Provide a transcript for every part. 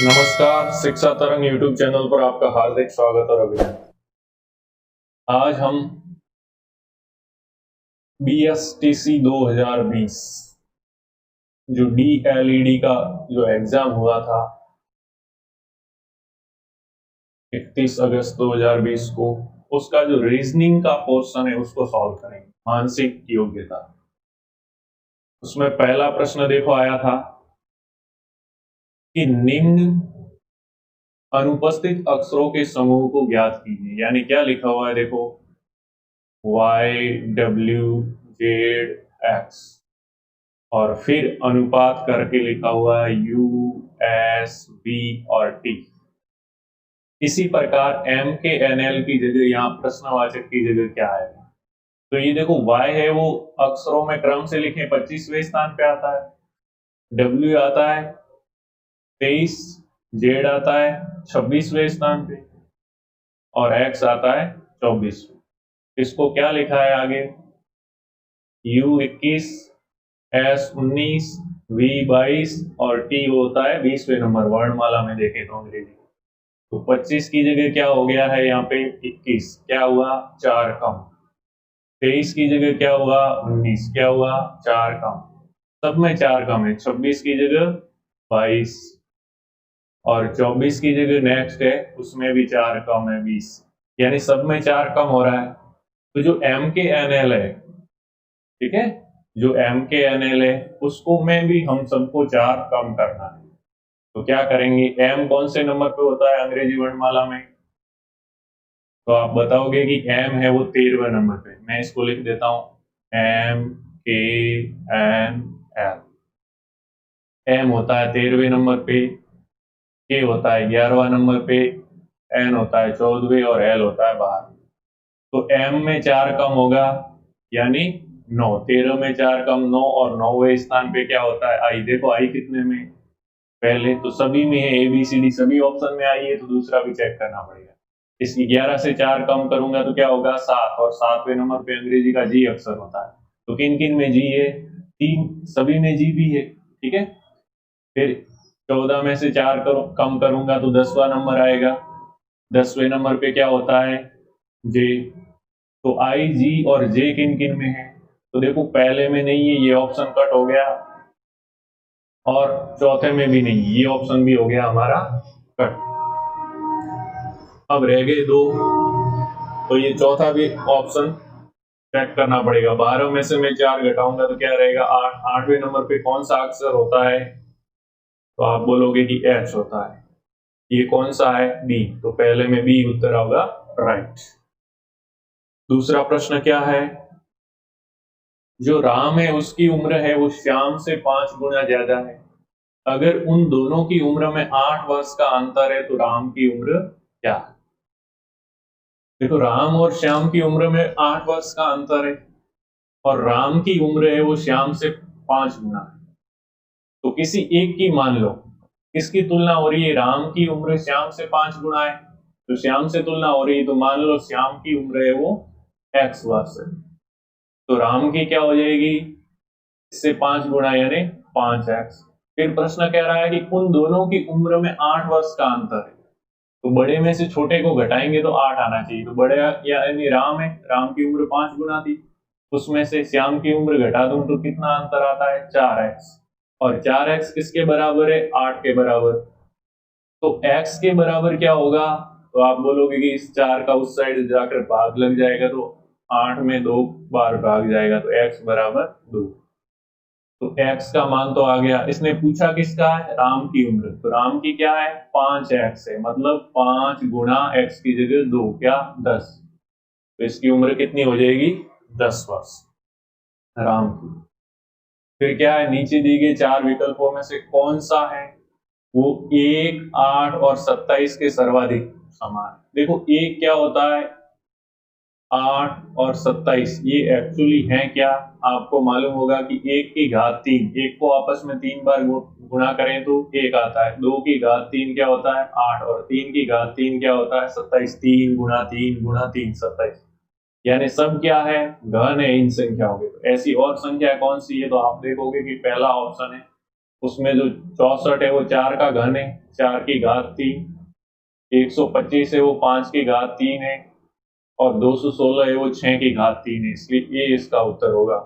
नमस्कार, शिक्षा तरंग यूट्यूब चैनल पर आपका हार्दिक स्वागत और अभिनंदन। आज हम BSTC 2020 जो DLED का जो एग्जाम हुआ था 31 अगस्त 2020 को, उसका जो रीजनिंग का पोर्शन है उसको सॉल्व करेंगे। मानसिक योग्यता, उसमें पहला प्रश्न देखो आया था कि निम्न अनुपस्थित अक्षरों के समूह को ज्ञात कीजिए। यानी क्या लिखा हुआ है, देखो YWZX और फिर अनुपात करके लिखा हुआ है USB और T। इसी प्रकार MKNL की जगह यहाँ प्रश्नवाचक की जगह क्या आएगा? तो ये देखो Y है वो अक्षरों में क्रम से लिखें 25वें स्थान पे आता है, W आता है 23, Z आता है 26वें स्थान पे और X आता है 24वें। इसको क्या लिखा है आगे? U21, S19, V22 और T होता है 20वें नंबर वर्णमाला में देखें तो अंग्रेजी। तो 25 की जगह क्या हो गया है यहाँ पे 21, क्या हुआ 4 कम। 23 की जगह क्या हुआ 19, क्या हुआ 4 कम। सब में 4 कम है। 26 की जगह 22 और 24 की जगह नेक्स्ट है उसमें भी 4 कम है 20, यानी सब में 4 कम हो रहा है। तो जो MKNL है, ठीक है, जो MKNL है उसको में भी हम सबको 4 कम करना है। तो क्या करेंगे, M कौन से नंबर पे होता है अंग्रेजी वर्णमाला में? तो आप बताओगे कि M है वो 13वें नंबर पे। मैं इसको लिख देता हूं MKNL। M होता है 13वें नंबर पे, K होता है 11वां नंबर पे, N होता है 14वें और L होता है 12। तो M में 4 कम होगा यानी 9। 13 में 4 कम 9 और 9वें स्थान पे क्या होता है I। देखो I कितने में पहले तो सभी में है, ABCD सभी ऑप्शन में आई है, तो दूसरा भी चेक करना पड़ेगा। इसकी 11 से 4 कम करूंगा तो क्या होगा 7 और 7वें नंबर पे अंग्रेजी का G अक्षर होता है। तो किन किन में G है? 3, सभी में G भी है, ठीक है। फिर 14 में से 4 कम करूंगा तो 10वां नंबर आएगा। 10वें नंबर पे क्या होता है J। तो I, G और J किन किन में है? तो देखो पहले में नहीं है, ये ऑप्शन कट हो गया, और चौथे में भी नहीं, ये ऑप्शन भी हो गया हमारा कट। अब रह गए 2, तो ये चौथा भी ऑप्शन चेक करना पड़ेगा। 12 में से मैं 4 घटाऊंगा तो क्या रहेगा 8। 8वें नंबर पे कौन सा अक्षर होता है? तो आप बोलोगे कि H होता है। ये कौन सा है? B। तो पहले में B उत्तर होगा राइट। दूसरा प्रश्न क्या है? जो राम है उसकी उम्र है वो श्याम से 5 गुना ज्यादा है। अगर उन दोनों की उम्र में 8 वर्ष का अंतर है तो राम की उम्र क्या है? देखो राम और श्याम की उम्र में 8 वर्ष का अंतर है और राम की उम्र है वो श्याम से 5 गुना है। तो किसी एक की मान लो, किसकी तुलना हो रही है? राम की उम्र श्याम से 5 गुना है, तो श्याम से तुलना हो रही है, तो मान लो श्याम की उम्र है वो X वर्ष है, तो राम की क्या हो जाएगी इससे 5 गुना यानी 5X। फिर प्रश्न कह रहा है कि उन दोनों की उम्र में 8 वर्ष का अंतर है, तो बड़े में से छोटे को घटाएंगे तो 8 आना चाहिए। तो बड़े यानी राम है, राम की उम्र 5 गुना थी, उसमें से श्याम की उम्र घटा दूं तो कितना अंतर आता है 4X। और 4X किसके बराबर है? 8 के बराबर। तो X के बराबर क्या होगा? तो आप बोलोगे कि इस 4 का उस साइड जाकर भाग लग जाएगा, तो 8 में 2 बार भाग जाएगा, तो X बराबर 2। तो X का मान तो आ गया। इसने पूछा किसका है? राम की उम्र। तो राम की क्या है? 5X है, मतलब 5 गुना X की जगह 2, क्या 10। तो इसकी उम्र कितनी हो जाएगी 10 वर्ष राम की। फिर क्या है, नीचे दी गई 4 विकल्पों में से कौन सा है वो 1, 8 और 27 के सर्वाधिक समान? देखो 1 क्या होता है 8 और 27, ये एक्चुअली है क्या? आपको मालूम होगा कि 1 की घात 3, 1 को आपस में 3 बार गुणा करें तो 1 आता है। 2 की घात 3 क्या होता है 8 और 3 की घात 3 क्या होता है 27। 3 गुणा 3 गुणा 3 27, यानी सब क्या है घन है इन संख्याओं के। तो ऐसी और संख्या कौन सी है? तो आप देखोगे कि पहला ऑप्शन है उसमें जो 64 है वो 4 का घन है, 4 की घात 3, 125 है वो 5 की घात 3 है, और 216 है वो 6 की घात 3 है, इसलिए ये इसका उत्तर होगा।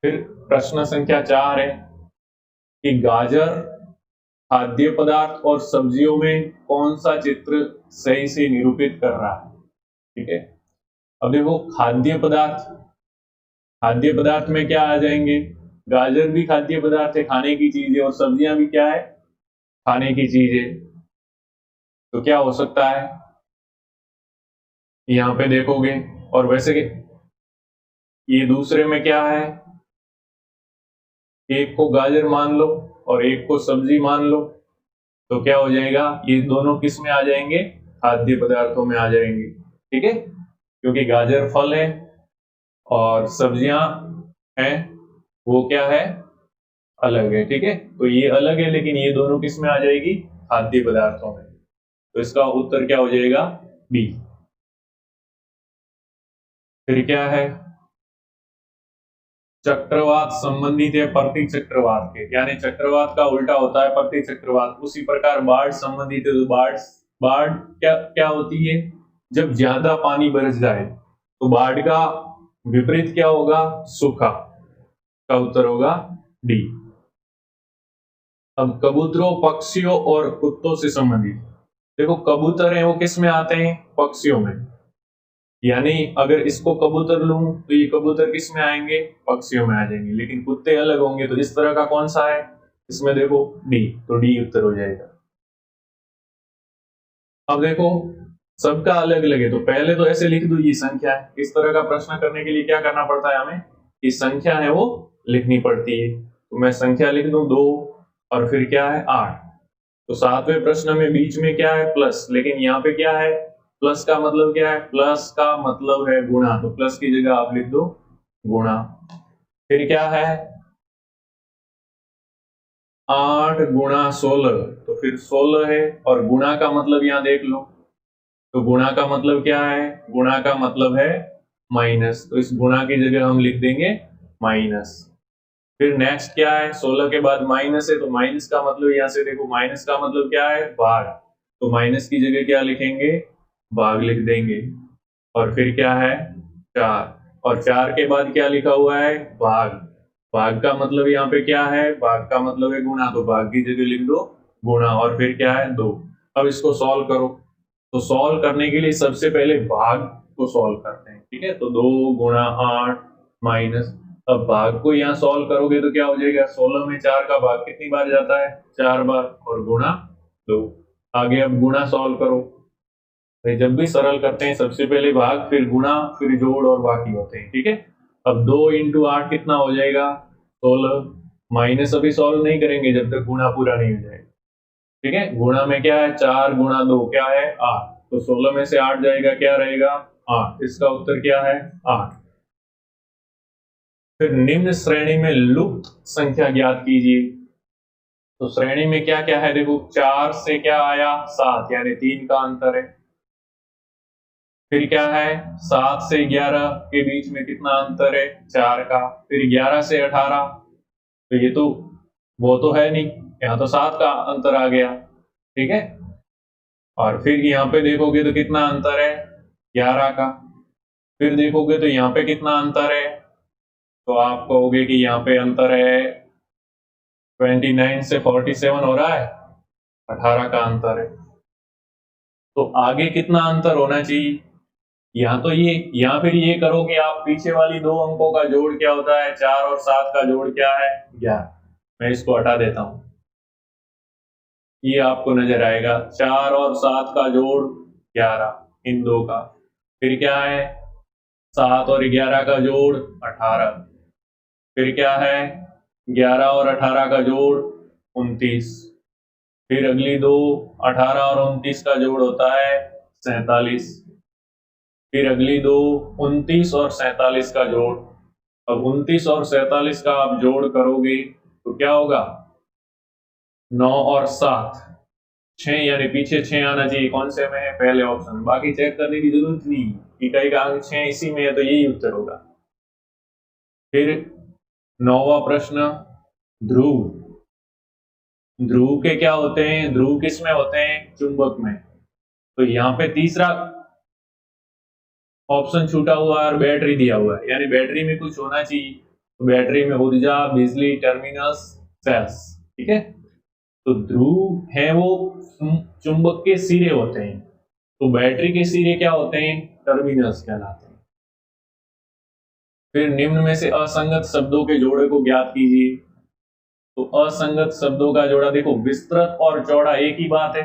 फिर प्रश्न संख्या 4 है कि गाजर, खाद्य पदार्थ और सब्जियों में कौन सा चित्र सही से निरूपित कर रहा है। ठीक है, अब देखो खाद्य पदार्थ में क्या आ जाएंगे, गाजर भी खाद्य पदार्थ है, खाने की चीज है, और सब्जियां भी क्या है, खाने की चीज है। तो क्या हो सकता है, यहाँ पे देखोगे, और वैसे ये दूसरे में क्या है, एक को गाजर मान लो और एक को सब्जी मान लो, तो क्या हो जाएगा, ये दोनों किस में आ जाएंगे, खाद्य पदार्थों में आ जाएंगे। ठीक है, क्योंकि गाजर फल है और सब्जियां हैं वो क्या है, अलग है। ठीक है, तो ये अलग है लेकिन ये दोनों किस में आ जाएगी, खाद्य पदार्थों में। तो इसका उत्तर क्या हो जाएगा, बी। फिर क्या है, चक्रवात संबंधित है प्रति चक्रवात के, यानी चक्रवात का उल्टा होता है प्रति चक्रवात। उसी प्रकार बाढ़ संबंधित है, तो बाढ़ क्या क्या होती है, जब ज्यादा पानी बरस जाए, तो बाढ़ का विपरीत क्या होगा, सूखा। का उत्तर होगा डी। अब कबूतरों, पक्षियों और कुत्तों से संबंधित, देखो कबूतर है वो किस में आते हैं, पक्षियों में, यानी अगर इसको कबूतर लूं तो ये कबूतर किस में आएंगे, पक्षियों में आ जाएंगे, लेकिन कुत्ते अलग होंगे, तो इस तरह का कौन सा है, इसमें देखो डी, तो डी उत्तर हो जाएगा। अब देखो सबका अलग अलग है, तो पहले तो ऐसे लिख दो ये संख्या है। इस तरह का प्रश्न करने के लिए क्या करना पड़ता है हमें, कि संख्या है वो लिखनी पड़ती है। तो मैं संख्या लिख दूं 2, और फिर क्या है 8। तो 7वें प्रश्न में बीच में क्या है, प्लस, लेकिन यहाँ पे क्या है, प्लस का मतलब क्या है, प्लस का मतलब है गुणा, तो प्लस की जगह आप लिख दो गुणा। फिर क्या है 8 गुणा 16, तो फिर 16 है, और गुणा का मतलब यहां देख लो, तो गुणा का मतलब क्या है, गुणा का मतलब है माइनस, तो इस गुणा की जगह हम लिख देंगे माइनस। फिर नेक्स्ट क्या है, 16 के बाद माइनस है, तो माइनस का मतलब यहां से देखो, माइनस का मतलब क्या है, भाग, तो माइनस की जगह क्या लिखेंगे, भाग लिख देंगे। और फिर क्या है 4, और 4 के बाद क्या लिखा हुआ है, भाग। भाग का मतलब यहाँ पे क्या है, भाग का मतलब है गुणा, तो भाग की जगह लिख दो गुणा, और फिर क्या है 2। अब इसको सॉल्व करो, तो सॉल्व करने के लिए सबसे पहले भाग को सॉल्व करते हैं। ठीक है, तो 2 गुणा 8 माइनस, अब भाग को यहाँ सॉल्व करोगे तो क्या हो जाएगा, 16 में 4 का भाग कितनी बार जाता है, 4 बार, और गुणा 2। आगे अब गुणा सॉल्व करो, तो जब भी सरल करते हैं सबसे पहले भाग, फिर गुणा, फिर जोड़, और बाकी होते हैं। ठीक है, अब 2 इंटू 8 कितना हो जाएगा, 16, माइनस अभी सॉल्व नहीं करेंगे जब तक गुणा पूरा नहीं हो जाएगा। ठीक है, गुणा में क्या है, 4 गुणा 2 क्या है 8, तो 16 में से 8 जाएगा, क्या रहेगा 8, इसका उत्तर क्या है 8। फिर निम्न श्रेणी में लुप्त संख्या ज्ञात कीजिए, तो श्रेणी में क्या क्या है, देखो 4 से क्या आया 7, यानी 3 का अंतर है। फिर क्या है 7 से 11 के बीच में कितना अंतर है, 4 का। फिर 11 से 18, तो ये तो वो तो है नहीं, यहाँ तो 7 का अंतर आ गया। ठीक है, और फिर यहाँ पे देखोगे तो कितना अंतर है, 11 का। फिर देखोगे तो यहाँ पे कितना अंतर है, तो आप कहोगे कि यहाँ पे अंतर है 29 से 47 हो रहा है, 18 का अंतर है। तो आगे कितना अंतर होना चाहिए, यहाँ तो ये, यहाँ फिर ये करो कि आप पीछे वाली 2 अंकों का जोड़ क्या होता है, 4 और 7 का जोड़ क्या है 11। मैं इसको हटा देता हूं, ये आपको नजर आएगा 4 और 7 का जोड़ 11, इन 2 का। फिर क्या है 7 और 11 का जोड़ 18। फिर क्या है 11 और 18 का जोड़ 29। फिर अगली 2, 18 और 29 का जोड़ होता है 47। फिर अगली 2, 29 और 47 का जोड़। अब 29 और 47 का आप जोड़ करोगे तो क्या होगा 9 और 7, 6, यानी पीछे 6 आना चाहिए, कौन से में है, पहले ऑप्शन। बाकी चेक करने की जरूरत नहीं, इकाई का अंक 6 इसी में है, तो यही उत्तर होगा। फिर 9वां प्रश्न, ध्रुव, ध्रुव के क्या होते हैं, ध्रुव किस में होते हैं, चुंबक में। तो यहाँ पे तीसरा ऑप्शन छूटा हुआ है और बैटरी दिया हुआ है, यानी बैटरी में कुछ होना चाहिए। तो बैटरी में ऊर्जा, बिजली, टर्मिनस, सेल्स। ठीक है, तो ध्रुव है वो चुंबक के सिरे होते हैं, तो बैटरी के सिरे क्या होते हैं, टर्मिनस कहलाते हैं। फिर निम्न में से असंगत शब्दों के जोड़े को ज्ञात कीजिए। तो असंगत शब्दों का जोड़ा देखो, विस्तृत और चौड़ा एक ही बात है,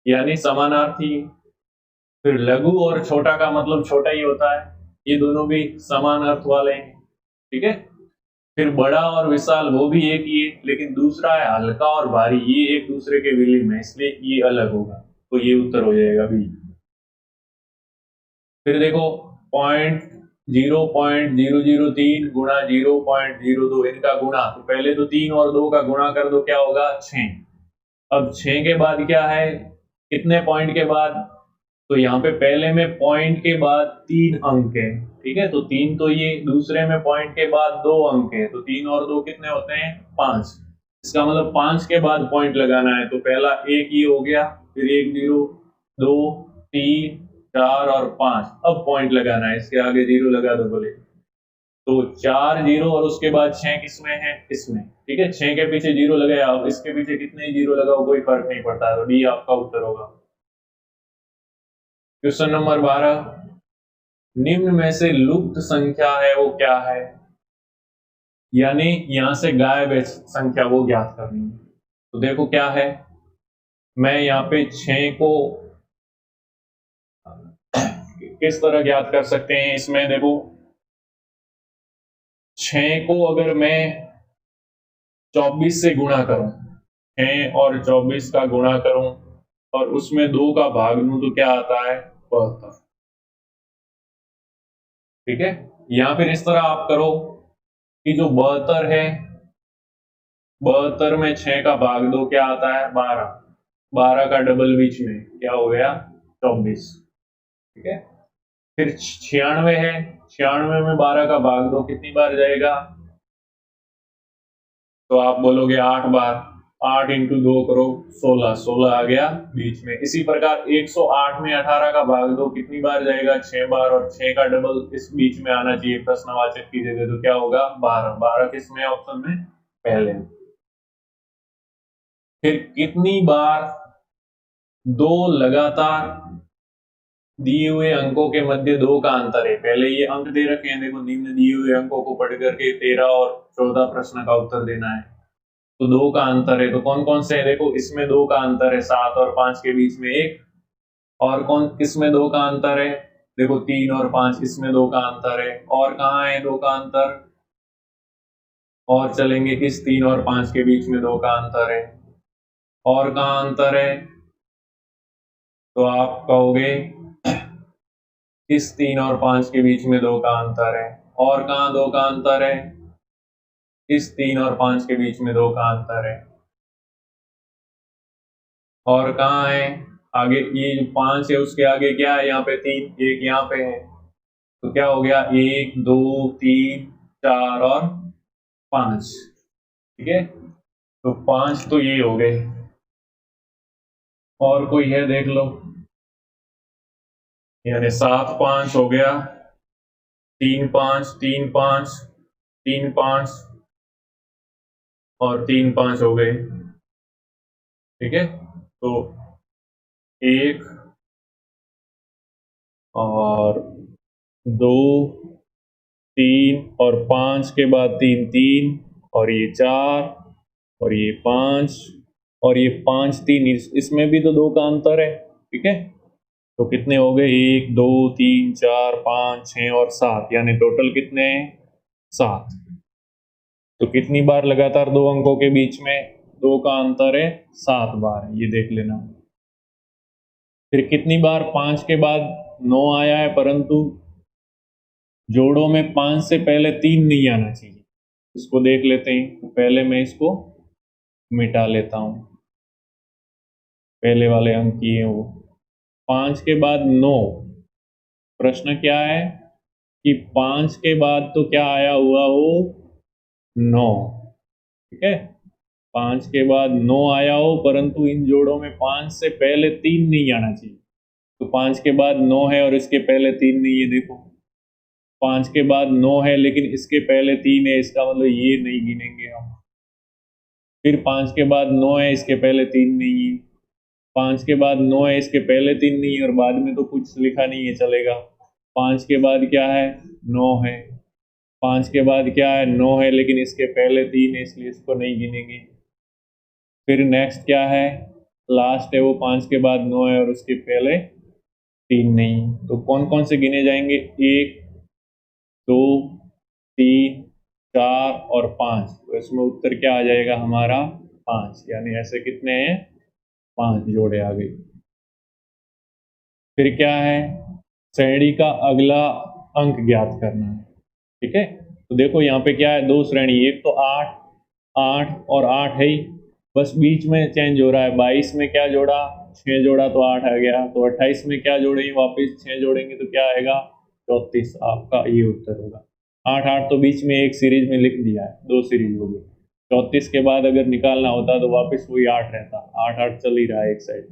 यानी समानार्थी। फिर लघु और छोटा का मतलब छोटा ही होता है, ये दोनों भी समान अर्थ वाले हैं। ठीक है, फिर बड़ा और विशाल वो भी एक ही है, लेकिन दूसरा है हल्का और भारी, ये एक दूसरे के विलीन है, इसलिए ये अलग होगा। तो ये उत्तर हो जाएगा बी। फिर देखो, 0.0003 गुणा 0.02, इनका गुणा, तो पहले तो 3 और 2 का गुणा कर दो, क्या होगा 6। अब 6 के बाद क्या है, कितने पॉइंट के बाद, तो यहाँ पे पहले में पॉइंट के बाद 3 अंक है। ठीक है, तो 3, तो ये दूसरे में पॉइंट के बाद 2 अंक है, तो 3 और 2 कितने होते हैं, 5। इसका मतलब 5 के बाद पॉइंट लगाना है, तो पहला 1 ही हो गया, फिर 1 0 2 3 4 और 5, अब पॉइंट लगाना है, इसके आगे 0 लगा दो बोले। तो 4 0 और उसके बाद 6 किसमें है, इसमें। ठीक है, 6 के पीछे 0 लगाया, अब इसके पीछे कितने 0 लगाओ कोई फर्क नहीं पड़ता, तो डी आपका उत्तर होगा। क्वेश्चन नंबर 12, निम्न में से लुप्त संख्या है वो क्या है, यानी यहां से गायब है संख्या, वो ज्ञात करनी है। तो देखो क्या है, मैं यहाँ पे 6 को किस तरह ज्ञात कर सकते हैं, इसमें देखो 6 को अगर मैं 24 से गुणा करूं, 6 और 24 का गुणा करूं और उसमें 2 का भाग दूं, तो क्या आता है, 72। ठीक है, या फिर इस तरह आप करो कि जो 72 है, 72 में 6 का भाग दो, क्या आता है 12, 12 का डबल बीच में क्या हो गया 24। ठीक है, फिर 96 है, 96 में 12 का भाग दो, कितनी बार जाएगा, तो आप बोलोगे 8 बार, 8 इंटू 2 करो 16, 16 आ गया बीच में। इसी प्रकार 108 में 18 का भाग दो, कितनी बार जाएगा 6 बार, और 6 का डबल इस बीच में आना चाहिए प्रश्नवाचक की जगह, तो क्या होगा 12, 12 किस में ऑप्शन में, पहले। फिर कितनी बार दो लगातार दिए हुए अंकों के मध्य 2 का अंतर है, पहले ये अंक दे रखे हैं, देखो निम्न दिए हुए अंकों को पढ़ करके 13 और 14 प्रश्न का उत्तर देना है। तो 2 का अंतर है, तो कौन कौन से है, देखो इसमें 2 का अंतर है, 7 और 5 के बीच में 1, और कौन किसमें 2 का अंतर है, देखो 3 और 5, इसमें 2 का अंतर है, और कहाँ है 2 का अंतर, और चलेंगे किस 3 और 5 के बीच में 2 का अंतर है, और कहाँ अंतर है, तो आप कहोगे इस 3 और 5 के बीच में 2 का अंतर है, और कहाँ 2 का अंतर है, इस 3 और 5 के बीच में 2 का अंतर है, और कहाँ है आगे, ये जो 5 है उसके आगे क्या है, यहाँ पे 3, एक यहाँ पे है, तो क्या हो गया 1 2 3 4 और 5। ठीक है, तो 5 तो ये हो गए, और कोई है देख लो, यानी 7 5 हो गया, 3 5 3 5 3 5 और 3 5 हो गए। ठीक है, तो 1 और 2 3 और 5 के बाद 3 3 और ये 4 और ये 5 और ये 5 3, इसमें भी तो 2 का अंतर है। ठीक है, तो कितने हो गए, 1 2 3 4 5 6 और 7, यानी टोटल कितने हैं 7। तो कितनी बार लगातार 2 अंकों के बीच में 2 का अंतर है, 7 बार, ये देख लेना। फिर कितनी बार 5 के बाद 9 आया है, परंतु जोड़ों में 5 से पहले 3 नहीं आना चाहिए, इसको देख लेते हैं। तो पहले मैं इसको मिटा लेता हूं, पहले वाले अंक की है वो, 5 के बाद 9, प्रश्न क्या है कि 5 के बाद तो क्या आया हुआ हो 9, ठीक है, 5 के बाद 9 आया हो, परंतु इन जोड़ों में 5 से पहले 3 नहीं आना चाहिए। तो 5 के बाद 9 है और इसके पहले 3 नहीं है, देखो 5 के बाद 9 है लेकिन इसके पहले 3 है, इसका मतलब ये नहीं गिनेंगे हम। फिर 5 के बाद 9 है, इसके पहले 3 नहीं है, 5 के बाद 9 है, इसके पहले 3 नहीं है और बाद में तो कुछ लिखा नहीं है, चलेगा। 5 के बाद क्या है, 9 है, 5 के बाद क्या है, 9 है लेकिन इसके पहले 3 है, इसलिए इसको नहीं गिनेंगे। फिर नेक्स्ट क्या है, लास्ट है वो 5 के बाद 9 है और उसके पहले 3 नहीं। तो कौन कौन से गिने जाएंगे, 1 2 3 4 और 5। तो इसमें उत्तर क्या आ जाएगा हमारा, 5, यानी ऐसे कितने हैं, 5 जोड़े आ गए। फिर क्या है, श्रेणी का अगला अंक ज्ञात करना है। ठीक है, तो देखो यहाँ पे क्या है, दो श्रेणी, एक तो 8 8 और 8 है ही, बस बीच में चेंज हो रहा है। 22 में क्या जोड़ा, 6 जोड़ा तो 8 आ गया। तो 28 में क्या जोड़ेंगे, वापस 6 जोड़ेंगे तो क्या आएगा, 34। आपका ये उत्तर होगा। 8 8 तो बीच में एक सीरीज में लिख दिया है, 2 सीरीज हो गई। 34 के बाद अगर निकालना होता तो वापस वही 8 रहता, 8 8 चल ही रहा है एक साइड।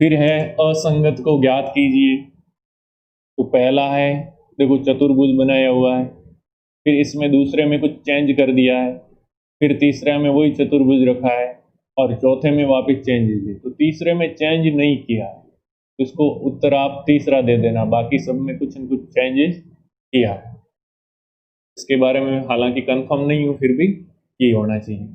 फिर है असंगत को ज्ञात कीजिए। तो पहला है, देखो चतुर्भुज बनाया हुआ है, फिर इसमें दूसरे में कुछ चेंज कर दिया है, फिर तीसरे में वही चतुर्भुज रखा है और चौथे में वापस चेंज है। तो तीसरे में चेंज नहीं किया है, तो इसको उत्तर आप तीसरा दे देना, बाकी सब में कुछ न कुछ चेंजेस किया है। इसके बारे में हालांकि कंफर्म नहीं हूं, फिर भी ये होना चाहिए।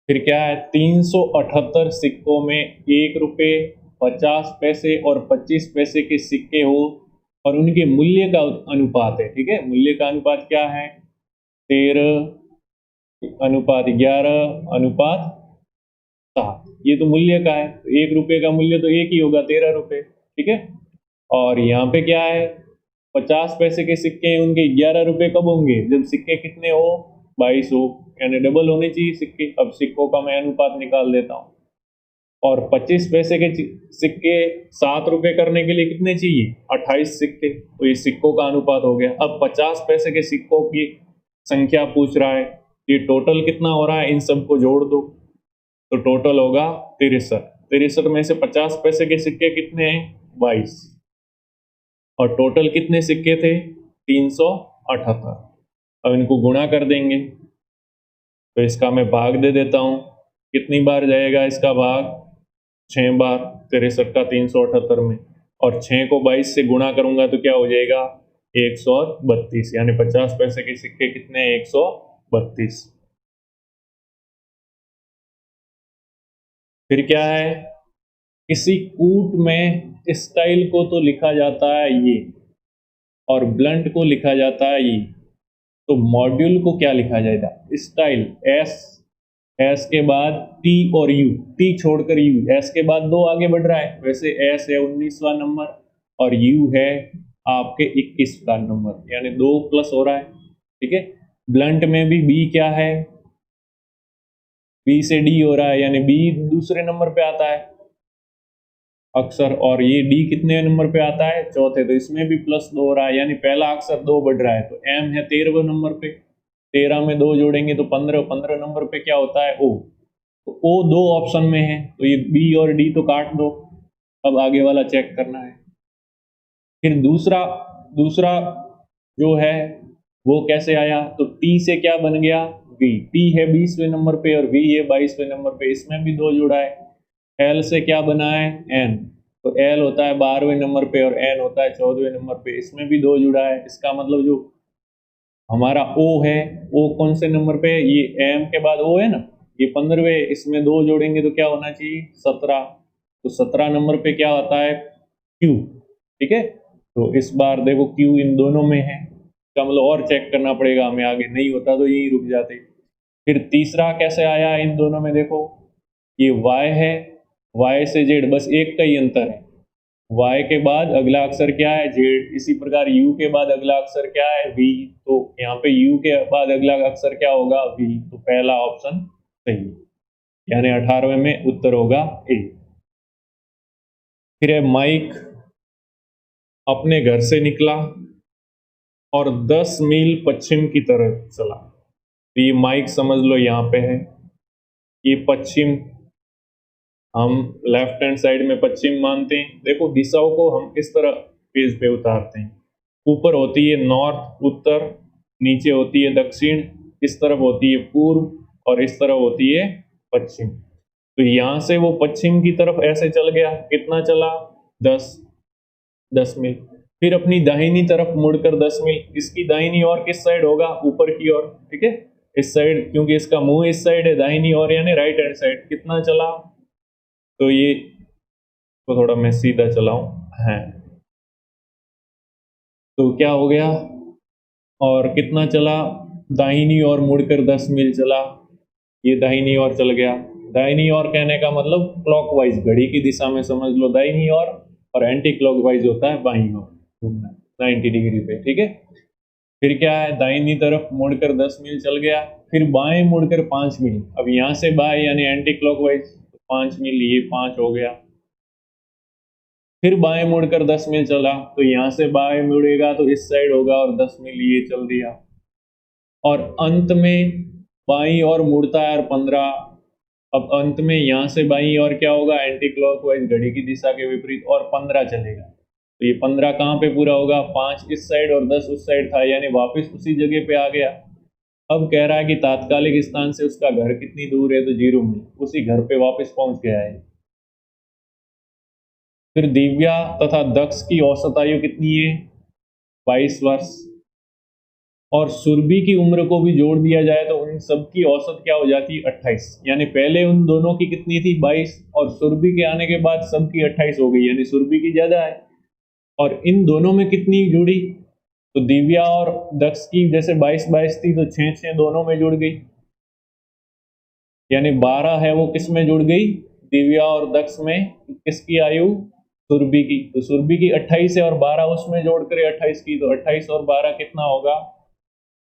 फिर क्या है, 378 सिक्कों में 1 रुपये, 50 पैसे और 25 पैसे के सिक्के हो और उनके मूल्य का अनुपात है। ठीक है, मूल्य का अनुपात क्या है, 13 अनुपात 11 अनुपात 7। ये तो मूल्य का है, तो 1 रुपये का मूल्य तो एक ही होगा, 13 रुपये। ठीक है, और यहाँ पे क्या है, 50 पैसे के सिक्के हैं, उनके 11 रुपये कब होंगे, जब सिक्के कितने हो, 22 हो, यानी डबल होने चाहिए सिक्के। अब सिक्कों का मैं अनुपात निकाल देता हूँ। और 25 पैसे के सिक्के 7 रुपये करने के लिए कितने चाहिए, 28 सिक्के। तो ये सिक्कों का अनुपात हो गया। अब 50 पैसे के सिक्कों की संख्या पूछ रहा है, ये टोटल कितना हो रहा है, इन सबको जोड़ दो तो टोटल होगा 63। 63 में से 50 पैसे के सिक्के कितने हैं, 22, और टोटल कितने सिक्के थे, 378। अब इनको गुणा कर देंगे, तो इसका मैं भाग दे देता हूं। कितनी बार जाएगा इसका भाग, 6 बार 63 का 378 में, और 6 को 22 से गुणा करूंगा तो क्या हो जाएगा, 132, यानी 50 पैसे के सिक्के कितने, 132। फिर क्या है, किसी कूट में स्टाइल को तो लिखा जाता है ये और ब्लंट को लिखा जाता है ये, तो मॉड्यूल को क्या लिखा जाएगा, स्टाइल एस, एस के बाद टी और यू, टी छोड़कर यू, एस के बाद 2 आगे बढ़ रहा है, वैसे एस है 19वां नंबर और यू है आपके 21वां नंबर, यानी 2 प्लस हो रहा है। ठीक है, ब्लंट में भी बी क्या है, बी से डी हो रहा है, यानी बी दूसरे नंबर पे आता है अक्षर, और ये डी कितने नंबर पे आता है, चौथे, तो इसमें भी प्लस 2 हो रहा है, यानी पहला अक्षर 2 बढ़ रहा है। तो एम है 13वें नंबर पे, 13 में 2 जोड़ेंगे तो 15, 15 नंबर पे क्या होता है, ओ। तो ओ 2 ऑप्शन में है, तो ये बी और डी तो काट दो, अब आगे वाला चेक करना है। फिर दूसरा दूसरा जो है वो कैसे आया, तो टी से क्या बन गया, वी, टी है 20वें नंबर पे और वी है 22वें नंबर पे, इसमें भी 2 जोड़ा है। एल से क्या बना है, एन, तो एल होता है 12वें नंबर पे और एन होता है 14वें नंबर पे, इसमें भी 2 जुड़ा है। इसका मतलब जो हमारा ओ है, ओ कौन से नंबर पे है, ये एम के बाद ओ है ना, ये 15वें, इसमें 2 जोड़ेंगे तो क्या होना चाहिए, 17। तो 17 नंबर पे क्या होता है, क्यू। ठीक है, तो इस बार देखो क्यू इन दोनों में है, इसका मतलब और चेक करना पड़ेगा हमें, आगे नहीं होता तो यही रुक जाते। फिर तीसरा कैसे आया इन दोनों में, देखो ये y है, y से z बस एक का ही अंतर है, y के बाद अगला अक्षर क्या है, z। इसी प्रकार u के बाद अगला अक्षर क्या है, v, तो यहाँ पे u के बाद अगला अक्षर क्या होगा, v, तो पहला ऑप्शन सही, यानी 18वें में उत्तर होगा ए। फिर है माइक अपने घर से निकला और 10 मील पश्चिम की तरफ चला। तो ये माइक समझ लो यहाँ पे है, ये पश्चिम, हम लेफ्ट हैंड साइड में पश्चिम मानते हैं। देखो दिशाओं को हम इस तरह पेज पे उतारते हैं, ऊपर होती है नॉर्थ उत्तर, नीचे होती है दक्षिण, इस तरफ होती है पूर्व और इस तरफ होती है पश्चिम। तो यहां से वो पश्चिम की तरफ ऐसे चल गया, कितना चला 10 मील। फिर अपनी दाहिनी तरफ मुड़कर 10 मील, इसकी दाहिनी ओर किस साइड होगा, ऊपर की ओर, ठीक है, इस साइड, क्योंकि इसका मुंह इस साइड है, दाहिनी ओर यानी राइट हैंड साइड। कितना चला, तो ये तो थोड़ा मैं सीधा चलाऊं है, तो क्या हो गया, और कितना चला, दाहिनी ओर मुड़कर 10 मील चला, ये दाहिनी ओर चल गया। दाहिनी ओर कहने का मतलब क्लॉकवाइज, घड़ी की दिशा में समझ लो दाहिनी ओर, और एंटी क्लॉकवाइज होता है बाईं ओर घूमना 90 डिग्री पे, ठीक है। फिर क्या है, दाहिनी तरफ मुड़कर 10 मील चल गया, फिर बाएं मुड़कर 5 मील। अब यहां से बाएं यानी एंटी क्लॉकवाइज, 5 मील, ये 5 हो गया। फिर बाएं मुड़कर 10 मील चला, तो यहां से बाएं मुड़ेगा तो इस साइड होगा, और 10 मील ये चल दिया। और अंत में बाईं ओर मुड़ता है और 15। अब अंत में यहां से बाईं ओर क्या होगा, एंटी क्लॉकवाइज घड़ी की दिशा के विपरीत, और 15 चलेगा। तो ये 15 कहाँ पे पूरा होगा, 5 इस साइड और 10 उस साइड था, यानी वापस उसी जगह पे आ गया। अब कह रहा है कि तात्कालिक स्थान से उसका घर कितनी दूर है, तो 0 मील, उसी घर पे वापस पहुंच गया है। फिर दिव्या तथा दक्ष की औसत आयु कितनी है, 22 वर्ष। और सुरभि की उम्र को भी जोड़ दिया जाए तो उन सबकी औसत क्या हो जाती है, 28। यानी पहले उन दोनों की कितनी थी, 22, और सुरभि के आने के बाद सबकी 28 हो गई, यानी सुरभि की ज्यादा है। और इन दोनों में कितनी जुड़ी, तो दिव्या और दक्ष की जैसे 22 थी, तो 6 दोनों में जुड़ गई, यानी 12 है वो किस में जुड़ गई, दिव्या और दक्ष में। किसकी आयु, सुरभि की। तो सुरभि की 28 है और 12 उसमें जोड़ कर 28 की, तो 28 और 12 कितना होगा,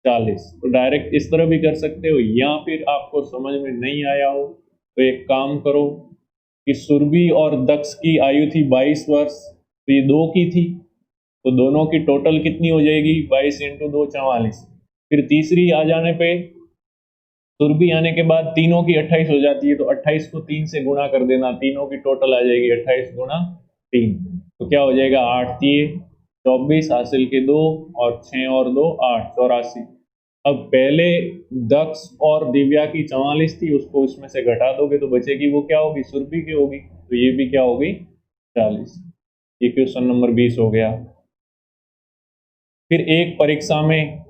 40। तो डायरेक्ट इस तरह भी कर सकते हो, या फिर आपको समझ में नहीं आया हो तो एक काम करो कि सुरभि और दक्ष की आयु थी 22 वर्ष, तो ये 2 की थी, तो दोनों की टोटल कितनी हो जाएगी, 22 × 2 44। फिर तीसरी आ जाने पे, सुरभि आने के बाद तीनों की 28 हो जाती है, तो 28 को 3 से गुणा कर देना, तीनों की टोटल आ जाएगी 28 × 3, तो क्या हो जाएगा, 8 3 24, हासिल के 2, और 6 और 2 8, 84। अब पहले दक्ष और दिव्या की 44 थी, उसको इसमें से घटा दोगे तो बचेगी, वो क्या होगी, सुरभि की होगी, तो ये भी क्या होगी, 40। ये क्वेश्चन नंबर 20 हो गया। फिर एक परीक्षा में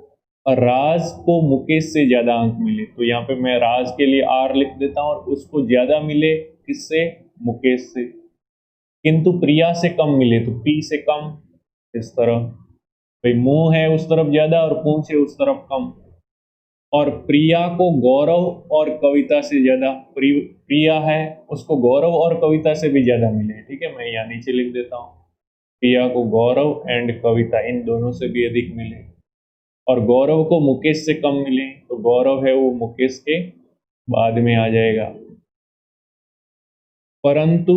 राज को मुकेश से ज्यादा अंक मिले, तो यहाँ पे मैं राज के लिए R लिख देता हूँ, और उसको ज्यादा मिले किससे, मुकेश से, किंतु प्रिया से कम मिले, तो P से कम, इस तरह भाई, मुंह है उस तरफ ज्यादा और पूंछ है उस तरफ कम। और प्रिया को गौरव और कविता से ज्यादा, प्रिया है उसको गौरव और कविता से भी ज्यादा मिले, ठीक है, मैं यहाँ नीचे लिख देता हूँ, प्रिया को गौरव एंड कविता इन दोनों से भी अधिक मिले। और गौरव को मुकेश से कम मिले, तो गौरव है वो मुकेश के बाद में आ जाएगा, परंतु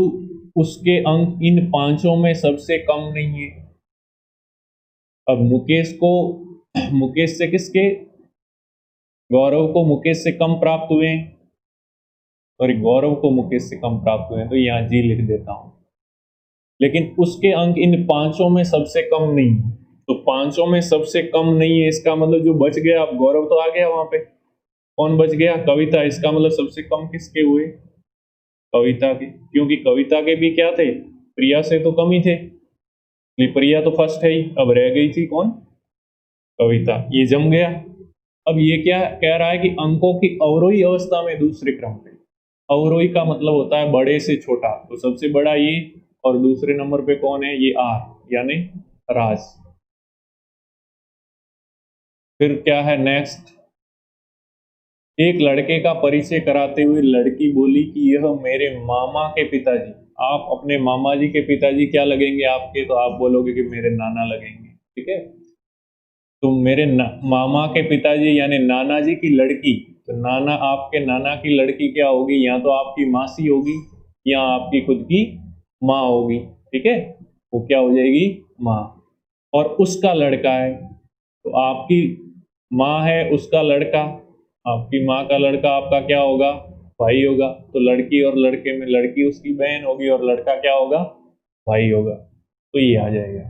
उसके अंक इन पांचों में सबसे कम नहीं है। अब मुकेश से किसके, गौरव को मुकेश से कम प्राप्त हुए, और गौरव को मुकेश से कम प्राप्त हुए, तो यहाँ जी लिख देता हूं। लेकिन उसके अंक इन पांचों में सबसे कम नहीं, तो पांचों में सबसे कम नहीं है, इसका मतलब जो बच गया, अब गौरव तो आ गया वहां पे, कौन बच गया, कविता। इसका मतलब सबसे कम किसके हुए, कविता के, क्योंकि कविता के भी क्या थे, प्रिया से तो कम ही थे, प्रिया तो फर्स्ट है ही, अब रह गई थी कौन, कविता, ये जम गया। अब ये क्या कह रहा है कि अंकों की अवरोही अवस्था में दूसरे क्रम पे, अवरोही का मतलब होता है बड़े से छोटा, तो सबसे बड़ा ये, और दूसरे नंबर पे कौन है, ये R यानी राज। फिर क्या है नेक्स्ट, एक लड़के का परिचय कराते हुए लड़की बोली कि यह मेरे मामा के पिताजी। आप अपने मामा जी के पिताजी क्या लगेंगे आपके, तो आप बोलोगे कि मेरे नाना लगेंगे, ठीक है। तो मेरे मामा के पिताजी यानी नाना जी की लड़की, तो नाना, आपके नाना की लड़की क्या होगी, या तो आपकी मासी होगी या आपकी खुद की माँ होगी, ठीक है, वो क्या हो जाएगी, माँ। और उसका लड़का है, तो आपकी माँ है उसका लड़का, आपकी माँ का लड़का आपका क्या होगा, भाई होगा। तो लड़की और लड़के में लड़की उसकी बहन होगी और लड़का क्या होगा, भाई होगा। तो ये आ जाएगा।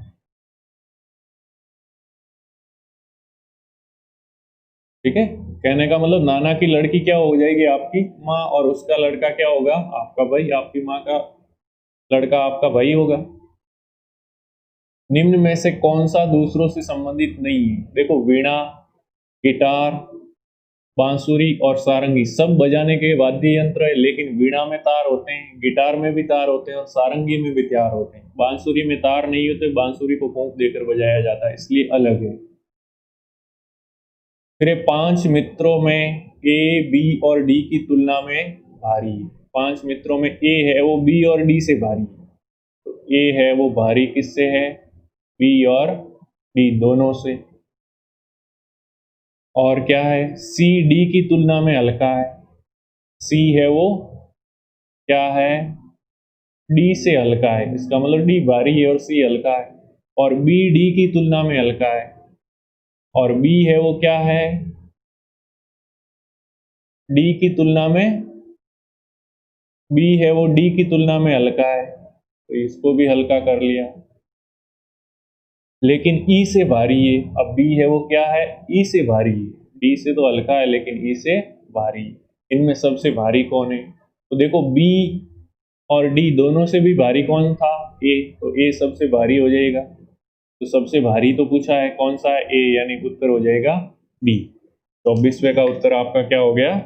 ठीक है, कहने का मतलब नाना की लड़की क्या हो जाएगी, आपकी माँ, और उसका लड़का क्या होगा, आपका भाई। आपकी माँ का लड़का आपका भाई होगा। निम्न में से कौन सा दूसरों से संबंधित नहीं है? देखो, वीणा, गिटार, बांसुरी और सारंगी सब बजाने के वाद्य यंत्र है, लेकिन वीणा में तार होते हैं, गिटार में भी तार होते हैं और सारंगी में भी तार होते हैं। बांसुरी में तार नहीं होते, बांसुरी को फूंक देकर बजाया जाता है, इसलिए अलग है। फिर 5 मित्रों में ए, बी और डी की तुलना में भारी है। 5 मित्रों में ए है वो बी और डी से भारी है। तो ए है वो भारी किससे है, बी और डी दोनों से। और क्या है, सी डी की तुलना में हल्का है। सी है वो क्या है, डी से हल्का है, इसका मतलब डी भारी है और सी हल्का है। और बी डी की तुलना में हल्का है। और बी है वो क्या है, डी की तुलना में, बी है वो डी की तुलना में हल्का है, तो इसको भी हल्का कर लिया। लेकिन ई से भारी है। अब बी है वो क्या है, ई से भारी है। डी से तो हल्का है लेकिन ई से भारी है। इनमें सबसे भारी कौन है? तो देखो, बी और डी दोनों से भी भारी कौन था, ए। तो ए सबसे भारी हो जाएगा। तो सबसे भारी तो पूछा है, कौन सा है, ए, यानी उत्तर हो जाएगा डी। 24वें का उत्तर आपका क्या हो गया,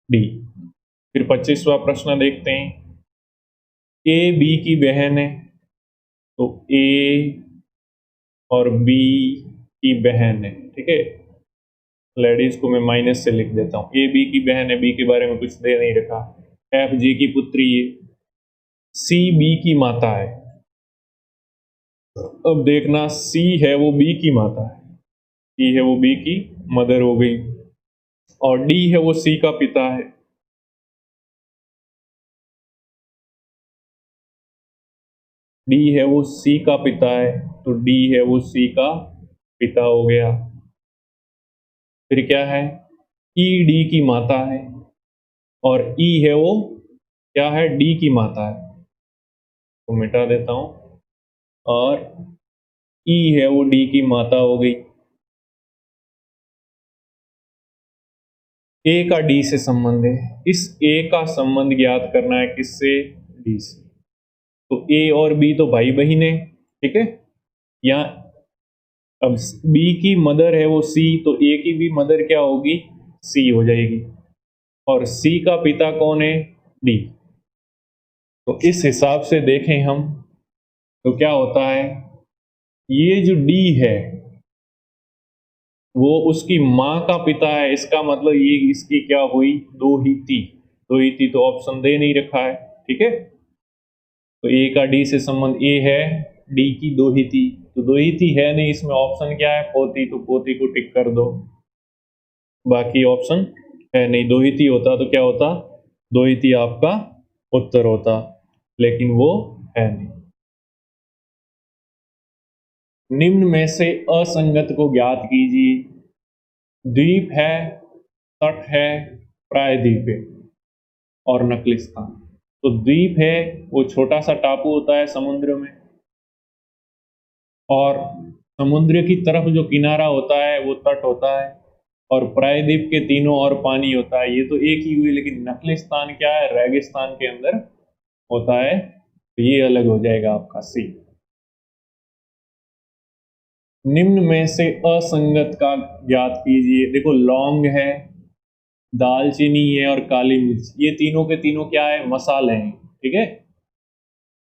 डी। फिर 25वां प्रश्न देखते हैं। ए बी की बहन है। तो ए और बी की बहन है, ठीक है। लेडीज को मैं माइनस से लिख देता हूँ। ए बी की बहन है, बी के बारे में कुछ दे नहीं रखा। एफ जी की पुत्री है। सी बी की माता है। अब देखना, सी है वो बी की माता है, सी है वो बी की मदर हो गई। और डी है वो सी का पिता है। डी है वो सी का पिता है, तो डी है वो सी का पिता हो गया। फिर क्या है, ई डी की माता है। और ई है वो क्या है, डी की माता है, तो मिटा देता हूं। और ई है वो डी की माता हो गई। ए का डी से संबंध है। इस ए का संबंध ज्ञात करना है, किससे, डी से। तो ए और बी तो भाई बहन है, ठीक है। यहाँ अब बी की मदर है वो सी, तो ए की भी मदर क्या होगी, सी हो जाएगी। और सी का पिता कौन है, डी। तो इस हिसाब से देखें हम, तो क्या होता है, ये जो डी है वो उसकी माँ का पिता है। इसका मतलब ये इसकी क्या हुई, दो ही थी। दो ही थी तो ऑप्शन दे नहीं रखा है, ठीक है। तो ए का डी से संबंध, ए है, डी की दो ही थी, तो दो ही थी है नहीं, इसमें ऑप्शन क्या है, पोती, तो पोती को टिक कर दो। बाकी ऑप्शन है नहीं। दो ही थी होता तो क्या होता, दो ही थी आपका उत्तर होता, लेकिन वो है नहीं। निम्न में से असंगत को ज्ञात कीजिए। द्वीप है, तट है, प्रायद्वीप है और नकलिस्तान। तो द्वीप है वो छोटा सा टापू होता है समुद्र में, और समुद्र की तरफ जो किनारा होता है वो तट होता है। और प्रायद्वीप के तीनों ओर पानी होता है। ये तो एक ही हुई, लेकिन नकलिस्तान क्या है, रेगिस्तान के अंदर होता है। तो ये अलग हो जाएगा आपका सी। निम्न में से असंगत का ज्ञात कीजिए। देखो, लौंग है, दालचीनी है और काली मिर्च, ये तीनों के तीनों क्या है, मसाले हैं, ठीक है।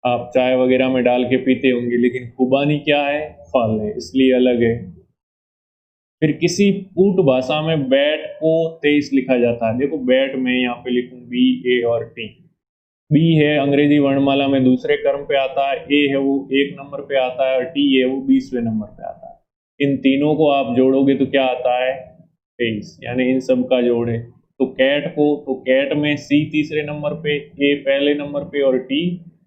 आप चाय वगैरह में डाल के पीते होंगे, लेकिन खुबानी क्या है, फल है, इसलिए अलग है। फिर किसी कूट भाषा में बैट को तेईस लिखा जाता है। देखो, बैट में यहाँ पे लिखूं बी, ए और टी। बी है अंग्रेजी वर्णमाला में दूसरे क्रम पे आता है, ए है वो 1 नंबर पे आता है और टी है वो 20वें नंबर पे आता है। इन तीनों को आप जोड़ोगे तो क्या आता है, 23, यानी इन सब का जोड़ है। तो कैट को, तो कैट में सी तीसरे नंबर पे, ए पहले नंबर पे और टी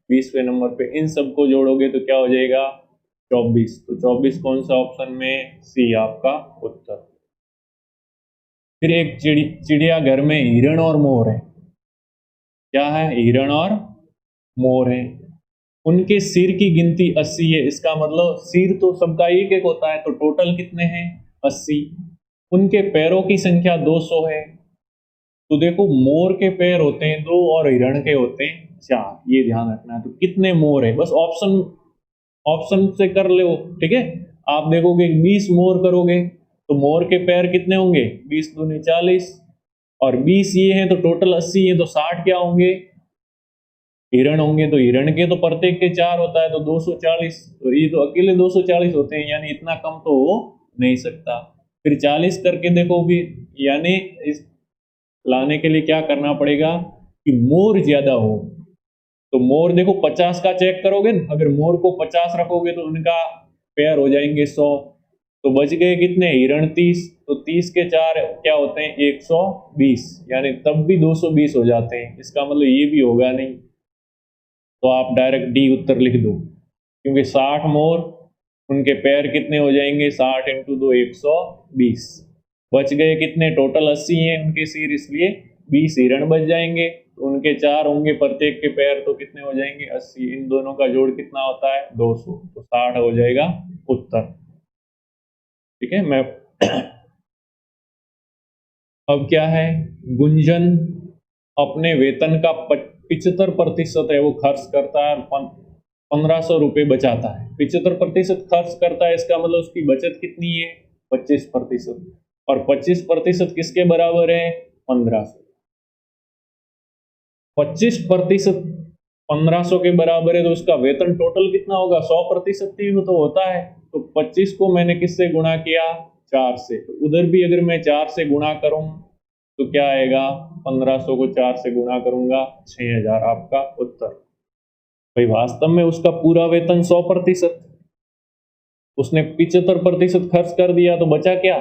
20वें नंबर पे। इन सबको जोड़ोगे तो क्या हो जाएगा, 24। तो 24 कौन सा ऑप्शन में, सी आपका उत्तर। फिर एक चिड़िया घर में हिरण और मोर है। क्या है? हिरण और मोर है। उनके सिर की गिनती 80 है। इसका मतलब सिर तो सबका एक एक होता है, तो टोटल कितने हैं? 80। उनके पैरों की संख्या 200 है। तो देखो, मोर के पैर होते हैं 2 और हिरण के होते हैं 4, ये ध्यान रखना है। तो कितने मोर है, बस ऑप्शन ऑप्शन से कर लो, ठीक है। आप देखोगे 20 मोर करोगे तो मोर के पैर कितने होंगे? 20 दूनी 40, और 20 ये हैं तो टोटल 80 है, तो 60 क्या होंगे? हिरण होंगे। तो हिरण के तो प्रत्येक के 4 होता है, तो 240। तो ये तो अकेले 240 होते हैं, यानी इतना कम तो हो नहीं सकता। फिर 40 करके देखो भी, यानी इस लाने के लिए क्या करना पड़ेगा कि मोर ज्यादा हो। तो मोर देखो 50 का चेक करोगे ना, अगर मोर को 50 रखोगे तो उनका पेयर हो जाएंगे 100। तो बच गए कितने? हिरण 30। तो 30 के 4 क्या होते हैं? 120, यानी तब भी 220 हो जाते हैं। इसका मतलब ये भी होगा नहीं, तो आप डायरेक्ट डी उत्तर लिख दो, क्योंकि 60 मोर, उनके पैर कितने हो जाएंगे? 60 इंटू 2 120। बच गए कितने? टोटल 80 हैं उनके सिर, इसलिए 20 हिरण बच जाएंगे। तो उनके 4 होंगे प्रत्येक के पैर, तो कितने हो जाएंगे? 80। इन दोनों का जोड़ कितना होता है? 200। तो 60 हो जाएगा उत्तर। ठीक है। मैं अब क्या है, गुंजन अपने वेतन का 75% है वो खर्च करता है, 1500 रुपये बचाता है। 75% खर्च करता है, इसका मतलब उसकी बचत कितनी है? 25%। और 25% किसके बराबर है? 1500। 25% 1500 के बराबर है, तो उसका वेतन टोटल कितना होगा? 100% ही तो होता है। तो 25 को मैंने किससे गुणा किया? 4 से। तो उधर भी अगर मैं 4 से गुणा करूं तो क्या आएगा? 1500 को 4 से गुणा करूंगा, 6000 आपका उत्तर। भाई वास्तव में उसका पूरा वेतन 100%, उसने 75% खर्च कर दिया, तो बचा क्या?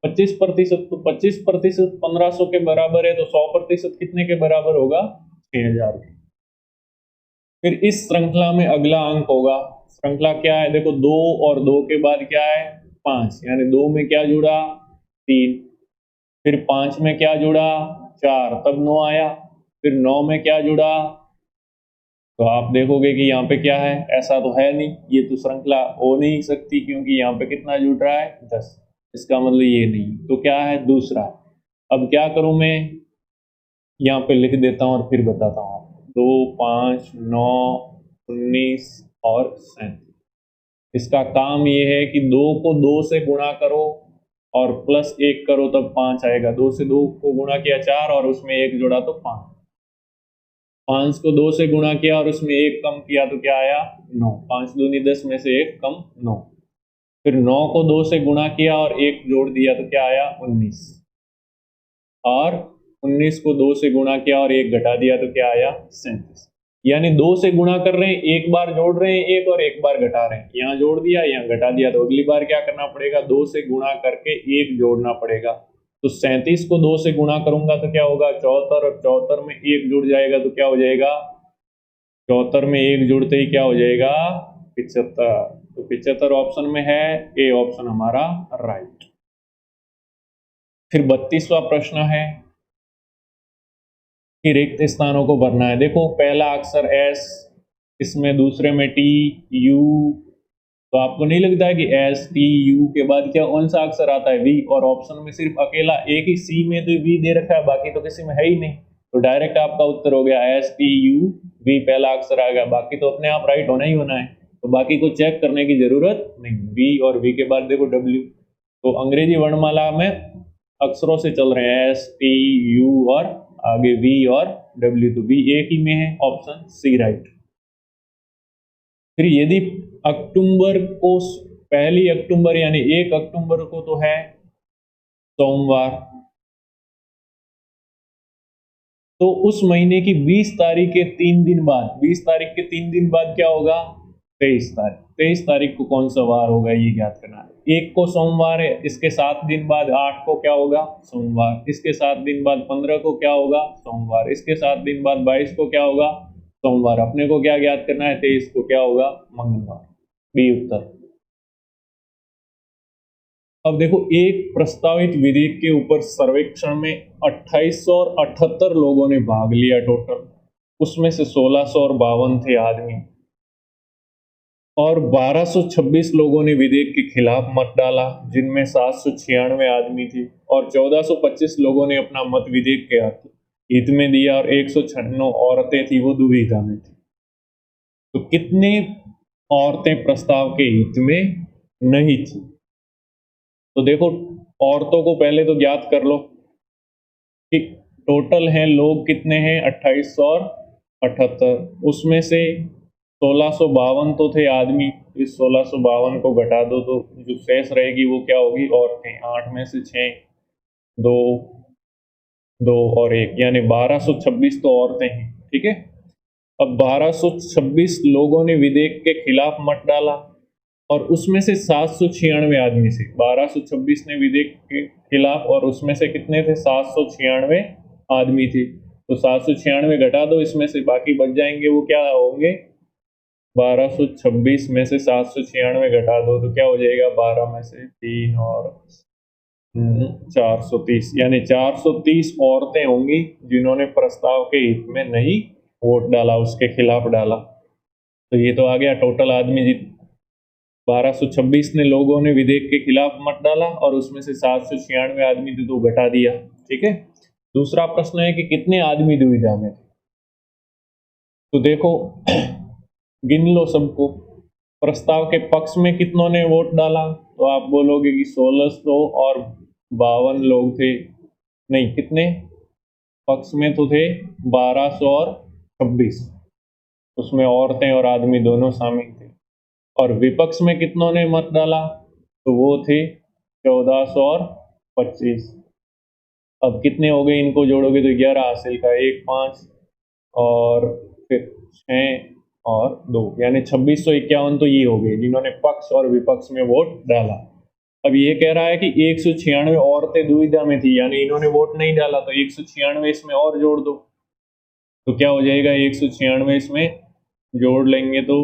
25%। तो 25% 1500 के बराबर है, तो 100% कितने के बराबर होगा? 6000 के। फिर इस श्रृंखला में अगला अंक होगा। श्रृंखला क्या है? देखो, 2 और 2 के बाद क्या है? 5, यानी 2 में क्या जुड़ा? 3। फिर 5 में क्या जुड़ा? 4, तब 9 आया। फिर 9 में क्या जुड़ा? तो आप देखोगे कि यहाँ पे क्या है? ऐसा तो है नहीं, ये तो श्रृंखला हो नहीं सकती, क्योंकि यहाँ पे कितना जुड़ रहा है? 10। इसका मतलब ये नहीं, तो क्या है? दूसरा। अब क्या करूं मैं? यहाँ पे लिख देता हूँ और फिर बताता हूँ आपको। 2, 5, 9, 19 और 37। इसका काम ये है कि 2 को 2 से गुणा करो और प्लस 1 करो, तब 5 आएगा। 2 से 2 को गुणा किया 4 और उसमें 1 जोड़ा तो 5। 5 को 2 से गुणा किया और उसमें 1 कम किया तो क्या आया? 9। 5 दूनी 10 में से 1 कम 9। फिर 9 को 2 से गुणा किया और 1 जोड़ दिया तो क्या आया? 19। और 19 को 2 से गुणा किया और 1 घटा दिया तो क्या आया? 37। यानी 2 से गुणा कर रहे हैं, एक बार जोड़ रहे हैं 1 और एक बार घटा रहे हैं। यहाँ जोड़ दिया, यहाँ घटा दिया, तो अगली बार क्या करना पड़ेगा? 2 से गुणा करके 1 जोड़ना पड़ेगा। तो 37 को 2 से गुणा करूंगा तो क्या होगा? 74, और 74 में 1 जुड़ जाएगा तो क्या हो जाएगा? 74 में 1 जुड़ते ही क्या हो जाएगा? 75। तो 75 ऑप्शन में है, ए ऑप्शन हमारा राइट। फिर 32वां प्रश्न है कि रिक्त स्थानों को भरना है। देखो, पहला अक्षर एस, इसमें दूसरे में टी, यू। तो आपको नहीं लगता है कि एस टी यू के बाद क्या कौन सा अक्षर आता है? वी। और ऑप्शन में सिर्फ अकेला एक ही सी में तो वी दे रखा है, बाकी तो किसी में है ही नहीं। तो डायरेक्ट आपका उत्तर हो गया एस टी यू वी, पहला अक्षर आ गया। बाकी तो अपने आप राइट होना ही होना है, तो बाकी को चेक करने की जरूरत नहीं। वी और वी के बाद देखो डब्ल्यू। तो अंग्रेजी वर्णमाला में अक्षरों से चल रहे हैं, एस टी यू और आगे वी और डब्ल्यू। तो वी एक ही में है, ऑप्शन सी राइट। फिर यदि अक्टूबर को, पहली अक्टूबर यानी 1 अक्टूबर को तो है सोमवार, तो उस महीने की 20 तारीख के 3 दिन बाद, 20 तारीख के 3 दिन बाद क्या होगा? 23 तारीख। 23 तारीख को कौन सा वार होगा ये ज्ञात करना है। 1 को सोमवार है, इसके 7 दिन बाद 8 को क्या होगा? सोमवार। इसके 7 दिन बाद 15 को क्या होगा? सोमवार। इसके 7 दिन बाद 22 को क्या होगा? सोमवार। अपने को क्या ज्ञात करना है? 23 को क्या होगा? मंगलवार। बी उत्तर। अब देखो, एक प्रस्तावित विधेयक के ऊपर सर्वेक्षण में 2878 लोगों ने भाग लिया टोटल, उसमें से 1652 थे आदमी, और 1226 लोगों ने विधेयक के खिलाफ मत डाला, जिनमें 796 आदमी थे, और 1425 लोगों ने अपना मत विधेयक के हित में दिया, और 196 औरतें थी, वो दुविधा में थी। तो कितने औरतें प्रस्ताव के हित में नहीं थी? तो देखो, औरतों को पहले तो ज्ञात कर लो कि टोटल हैं लोग कितने हैं, 2878, उसमें से 1652 तो थे आदमी, इस 1652 को घटा दो तो जो शेष रहेगी वो क्या होगी, औरतें। 8 में से 6, 2, 2 और 1, यानी 1226 तो औरतें हैं। ठीक है, अब 1226 लोगों ने विधेयक के खिलाफ मत डाला, और उसमें से 796 आदमी से, 1226 ने विधेयक के खिलाफ, और उसमें से कितने थे, 796 आदमी थे। तो 796 घटा दो इसमें से, बाकी बच जाएंगे, वो क्या होंगे, 1226 में से 796 घटा दो तो क्या हो जाएगा, 12 में से 3 और 430, यानी 430 औरतें होंगी जिन्होंने प्रस्ताव के हित में नहीं वोट डाला, उसके खिलाफ डाला। तो ये तो आ गया टोटल आदमी, 1226 ने लोगों ने विधेयक के खिलाफ मत डाला, और उसमें से 796 आदमी थे तो घटा दिया। ठीक है, दूसरा प्रश्न है कि कितने आदमी दुविधा में थे? तो देखो, गिन लो सबको। प्रस्ताव के पक्ष में कितनों ने वोट डाला? तो आप बोलोगे कि 1600 और 52 लोग थे। नहीं, कितने? पक्ष में तो थे 1200 और 26, उसमें औरतें और आदमी दोनों शामिल थे। और विपक्ष में कितनों ने मत डाला? तो वो थे 1400 और 25। अब कितने हो गए, इनको जोड़ोगे तो 11 हासिल का, 1 5 और फिर 6 और 2, यानी 2651 तो ये हो गए जिन्होंने पक्ष और विपक्ष में वोट डाला। अब ये कह रहा है कि 196 औरतें दुविधा में थी, यानी इन्होंने वोट नहीं डाला, तो 196 इसमें और जोड़ दो तो क्या हो जाएगा, 196 इसमें जोड़ लेंगे तो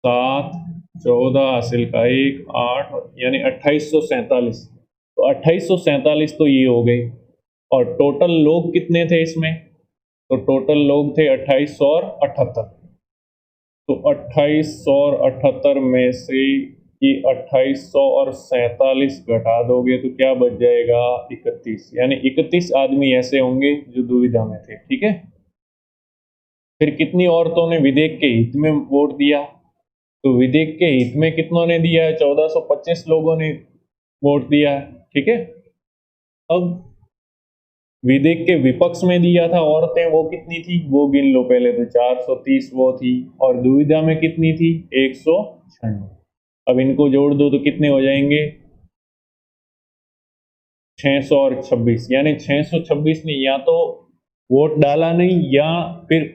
7 14 हासिल का 1 8, यानी 2847। तो 2847 तो ये हो गई। और टोटल लोग कितने थे इसमें? तो टोटल लोग थे 2800 और 78। तो 2800 और 78 में से ये 2800 और 47 घटा दोगे तो क्या बच जाएगा, 31, यानी 31 आदमी ऐसे होंगे जो दुविधा में थे। ठीक है, फिर कितनी औरतों ने विधेयक के हित में वोट दिया? तो विधेयक के हित में कितनों ने दिया है, 1425 लोगों ने वोट दिया है। ठीक है, अब विधेयक के विपक्ष में दिया था औरतें, वो कितनी थी वो गिन लो पहले, तो 430 वो थी, और दुविधा में कितनी थी, 196। अब इनको जोड़ दो तो कितने हो जाएंगे, 600 और 26, यानी 626 ने या तो वोट डाला नहीं या फिर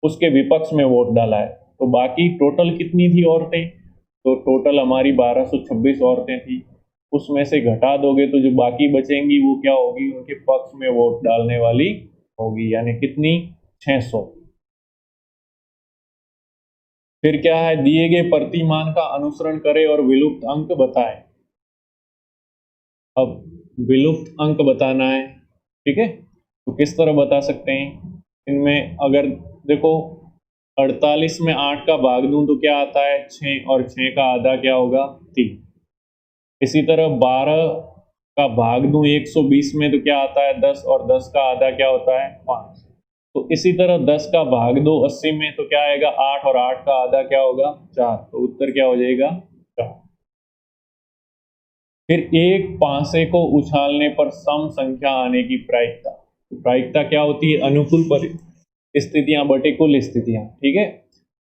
उसके विपक्ष में वोट डाला है। तो बाकी टोटल कितनी थी औरतें? तो टोटल हमारी 1226 औरतें थी, उसमें से घटा दोगे तो जो बाकी बचेंगी वो क्या होगी, उनके पक्ष में वोट डालने वाली होगी, यानी कितनी, 600। फिर क्या है, दिए गए प्रतिमान का अनुसरण करें और विलुप्त अंक बताएं। अब विलुप्त अंक बताना है। ठीक है, तो किस तरह बता सकते हैं, इनमें अगर देखो 48 में 8 का भाग दूं तो क्या आता है, 6, और 6 का आधा क्या होगा, 3। इसी तरह 12 का भाग दूं 120 में तो क्या आता है, 10, और 10 का आधा क्या होता है, 5। तो इसी तरह 10 का भाग दो 80 में तो क्या आएगा, 8, और 8 का आधा क्या होगा, 4। तो उत्तर क्या हो जाएगा, 4। फिर एक पांसे को उछालने पर सम संख्या आने की प्रायिकता। तो प्रायिकता क्या होती है, अनुकूल स्थितियां बटे कुल स्थितियां। ठीक है,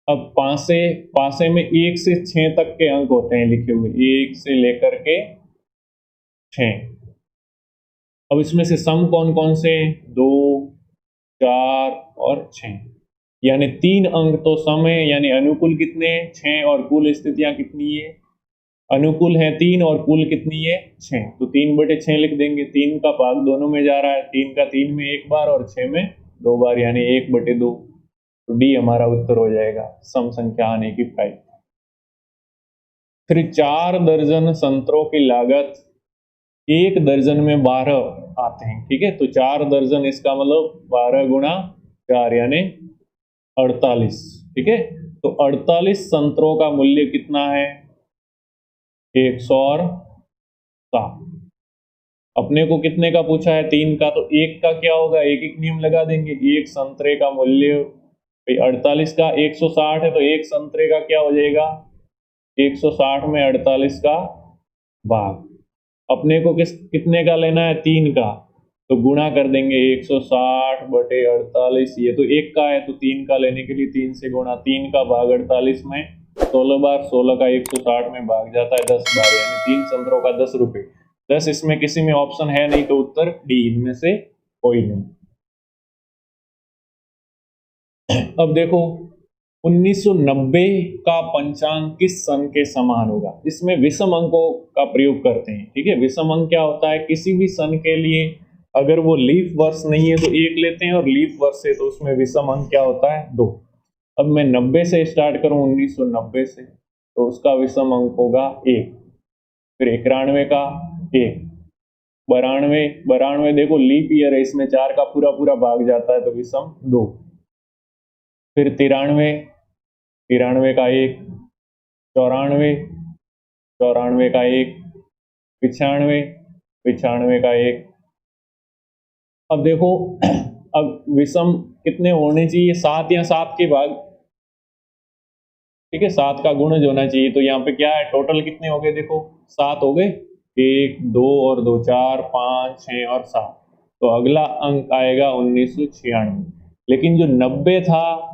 अब पासे में 1 से 6 तक के अंक होते हैं लिखे हुए, 1 से लेकर के 6। अब इसमें से सम कौन कौन से हैं, 2, 4 और 6, यानी 3 अंक तो सम है, यानी अनुकूल कितने हैं, 6, और कुल स्थितियां कितनी है, अनुकूल है 3, और कुल कितनी है, 6। तो 3/6 लिख देंगे, 3 का भाग दोनों में जा रहा है, 3 का 3 में 1 बार और 6 में 2 बार, यानी 1/2। तो डी हमारा उत्तर हो जाएगा, सम संख्या आने की प्रायिकता। फिर 4 दर्जन संतरों की लागत 1 दर्जन में 12 आते हैं, ठीक है। तो 4 दर्जन इसका मतलब 12 गुणा 4 यानी 48, ठीक है। तो 48 संतरों का मूल्य कितना है? 107। अपने को कितने का पूछा है? 3 का। तो एक का क्या होगा? एक एक नियम लगा देंगे। एक संतरे का मूल्य 48 का 160 है, तो एक संतरे का क्या हो जाएगा? 160 में 48 का भाग। अपने को कितने का लेना है? 3 का। तो गुणा कर देंगे 160 बटे 48। ये तो एक का है, तो 3 का लेने के लिए 3 से गुणा। 3 का भाग 48 में 16 बार, 16 का 160 में भाग जाता है 10 बार, यानी 3 संतरों का 10 रुपए। 10 इसमें किसी में ऑप्शन है नहीं, तो उत्तर डी, इनमें से कोई नहीं। अब देखो 1990 का पंचांग किस सन के समान होगा? इसमें विषम अंकों का प्रयोग करते हैं, ठीक है। विषम अंक क्या होता है? किसी भी सन के लिए अगर वो लीफ वर्ष नहीं है तो 1 लेते हैं, और लीफ वर्ष है तो उसमें विषम अंक क्या होता है? 2। अब मैं 90 से स्टार्ट करूं, 1990 से, तो उसका विषम अंक होगा 1। फिर 91 का 1, 92, 92 देखो लीप ईयर है, इसमें 4 का पूरा पूरा भाग जाता है, तो विषम 2। फिर 93, 93 का 1, 94, 94 का 1, 95, 95 का 1। अब देखो अब विषम कितने होने चाहिए? 7 या 7 के भाग, ठीक है। 7 का गुणज होना चाहिए। तो यहाँ पे क्या है? टोटल कितने हो गए? देखो 7 हो गए। 1 2 और 2 4 5 6 और 7। तो अगला अंक आएगा 1996। लेकिन जो 90 था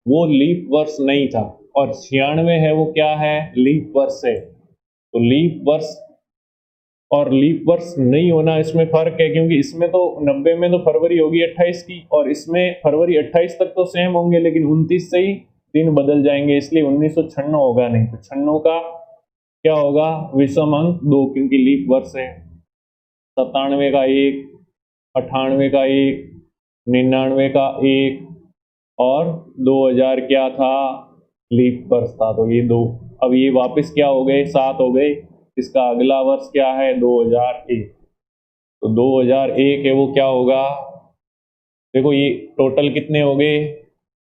वो लीप वर्ष नहीं था, और 96 है वो क्या है? लीप वर्ष है। तो लीप वर्ष और लीप वर्ष नहीं होना, इसमें फर्क है, क्योंकि इसमें तो 90 में तो फरवरी होगी 28 की, और इसमें फरवरी 28 तक तो सेम होंगे, लेकिन 29 से ही दिन बदल जाएंगे, इसलिए 1996 होगा नहीं। तो 96 का क्या होगा? विषम अंक 2, क्योंकि लीप वर्ष है। 97 का 1, 98 का 1, 99 का 1, और 2000 क्या था? लीप वर्ष था, तो ये 2। अब ये वापस क्या हो गए? 7 हो गए। इसका अगला वर्ष क्या है? 2001। तो 2001 है वो क्या होगा? देखो ये टोटल कितने हो गए?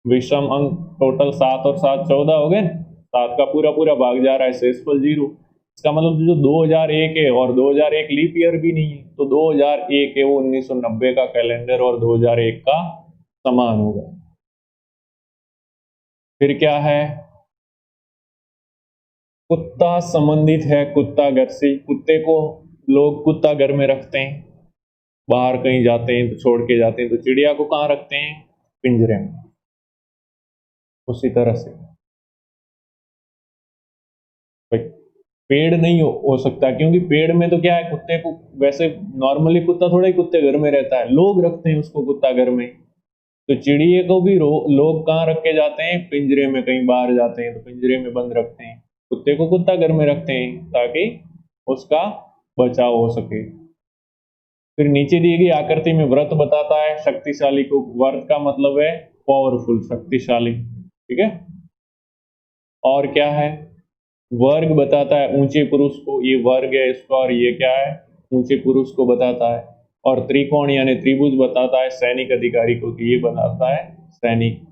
विषम अंक टोटल 7 और 7 14 हो गए। 7 का पूरा पूरा भाग जा रहा है, शेषफल 0। इसका मतलब जो 2001 है, और 2001 लीप ईयर भी नहीं है, तो 2001 है वो 1990 का कैलेंडर और 2001 का समान होगा। फिर क्या है? कुत्ता संबंधित है कुत्ता घर से। कुत्ते को लोग कुत्ता घर में रखते हैं, बाहर कहीं जाते हैं तो छोड़ के जाते हैं। तो चिड़िया को कहाँ रखते हैं? पिंजरे में। उसी तरह से भाई पेड़ नहीं हो सकता, क्योंकि पेड़ में तो क्या है? कुत्ते को वैसे नॉर्मली कुत्ता थोड़ा ही कुत्ते घर में रहता है, लोग रखते हैं उसको कुत्ता घर में। तो चिड़िए को भी लोग कहाँ रख के जाते हैं? पिंजरे में। कहीं बाहर जाते हैं तो पिंजरे में बंद रखते हैं। कुत्ते को कुत्ता घर में रखते हैं ताकि उसका बचाव हो सके। फिर नीचे दी गई आकृति में व्रत बताता है शक्तिशाली को। व्रत का मतलब है पावरफुल, शक्तिशाली, ठीक है। और क्या है? वर्ग बताता है ऊंचे पुरुष को। ये वर्ग है इसका, और ये क्या है? ऊंचे पुरुष को बताता है। और त्रिकोण यानी त्रिभुज बताता है सैनिक अधिकारी को, तो ये बताता है सैनिक।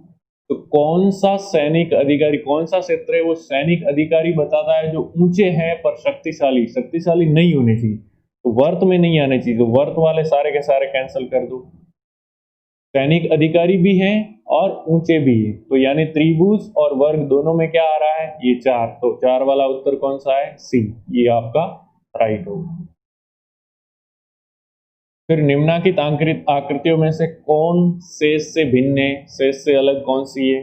तो कौन सा सैनिक अधिकारी, कौन सा क्षेत्र है वो सैनिक अधिकारी बताता है जो ऊंचे हैं पर शक्तिशाली? शक्तिशाली नहीं होने चाहिए, तो वर्त में नहीं आने चाहिए। तो वर्त वाले सारे के सारे कैंसिल कर दो। सैनिक अधिकारी भी हैं और ऊंचे भी हैं, तो यानी त्रिभुज और वर्ग दोनों में क्या आ रहा है? ये 4। तो 4 वाला उत्तर कौन सा है? सी, ये आपका राइट होगा। फिर निम्नलिखित आकृतियों में से कौन शेष से भिन्न है? शेष से अलग कौन सी है?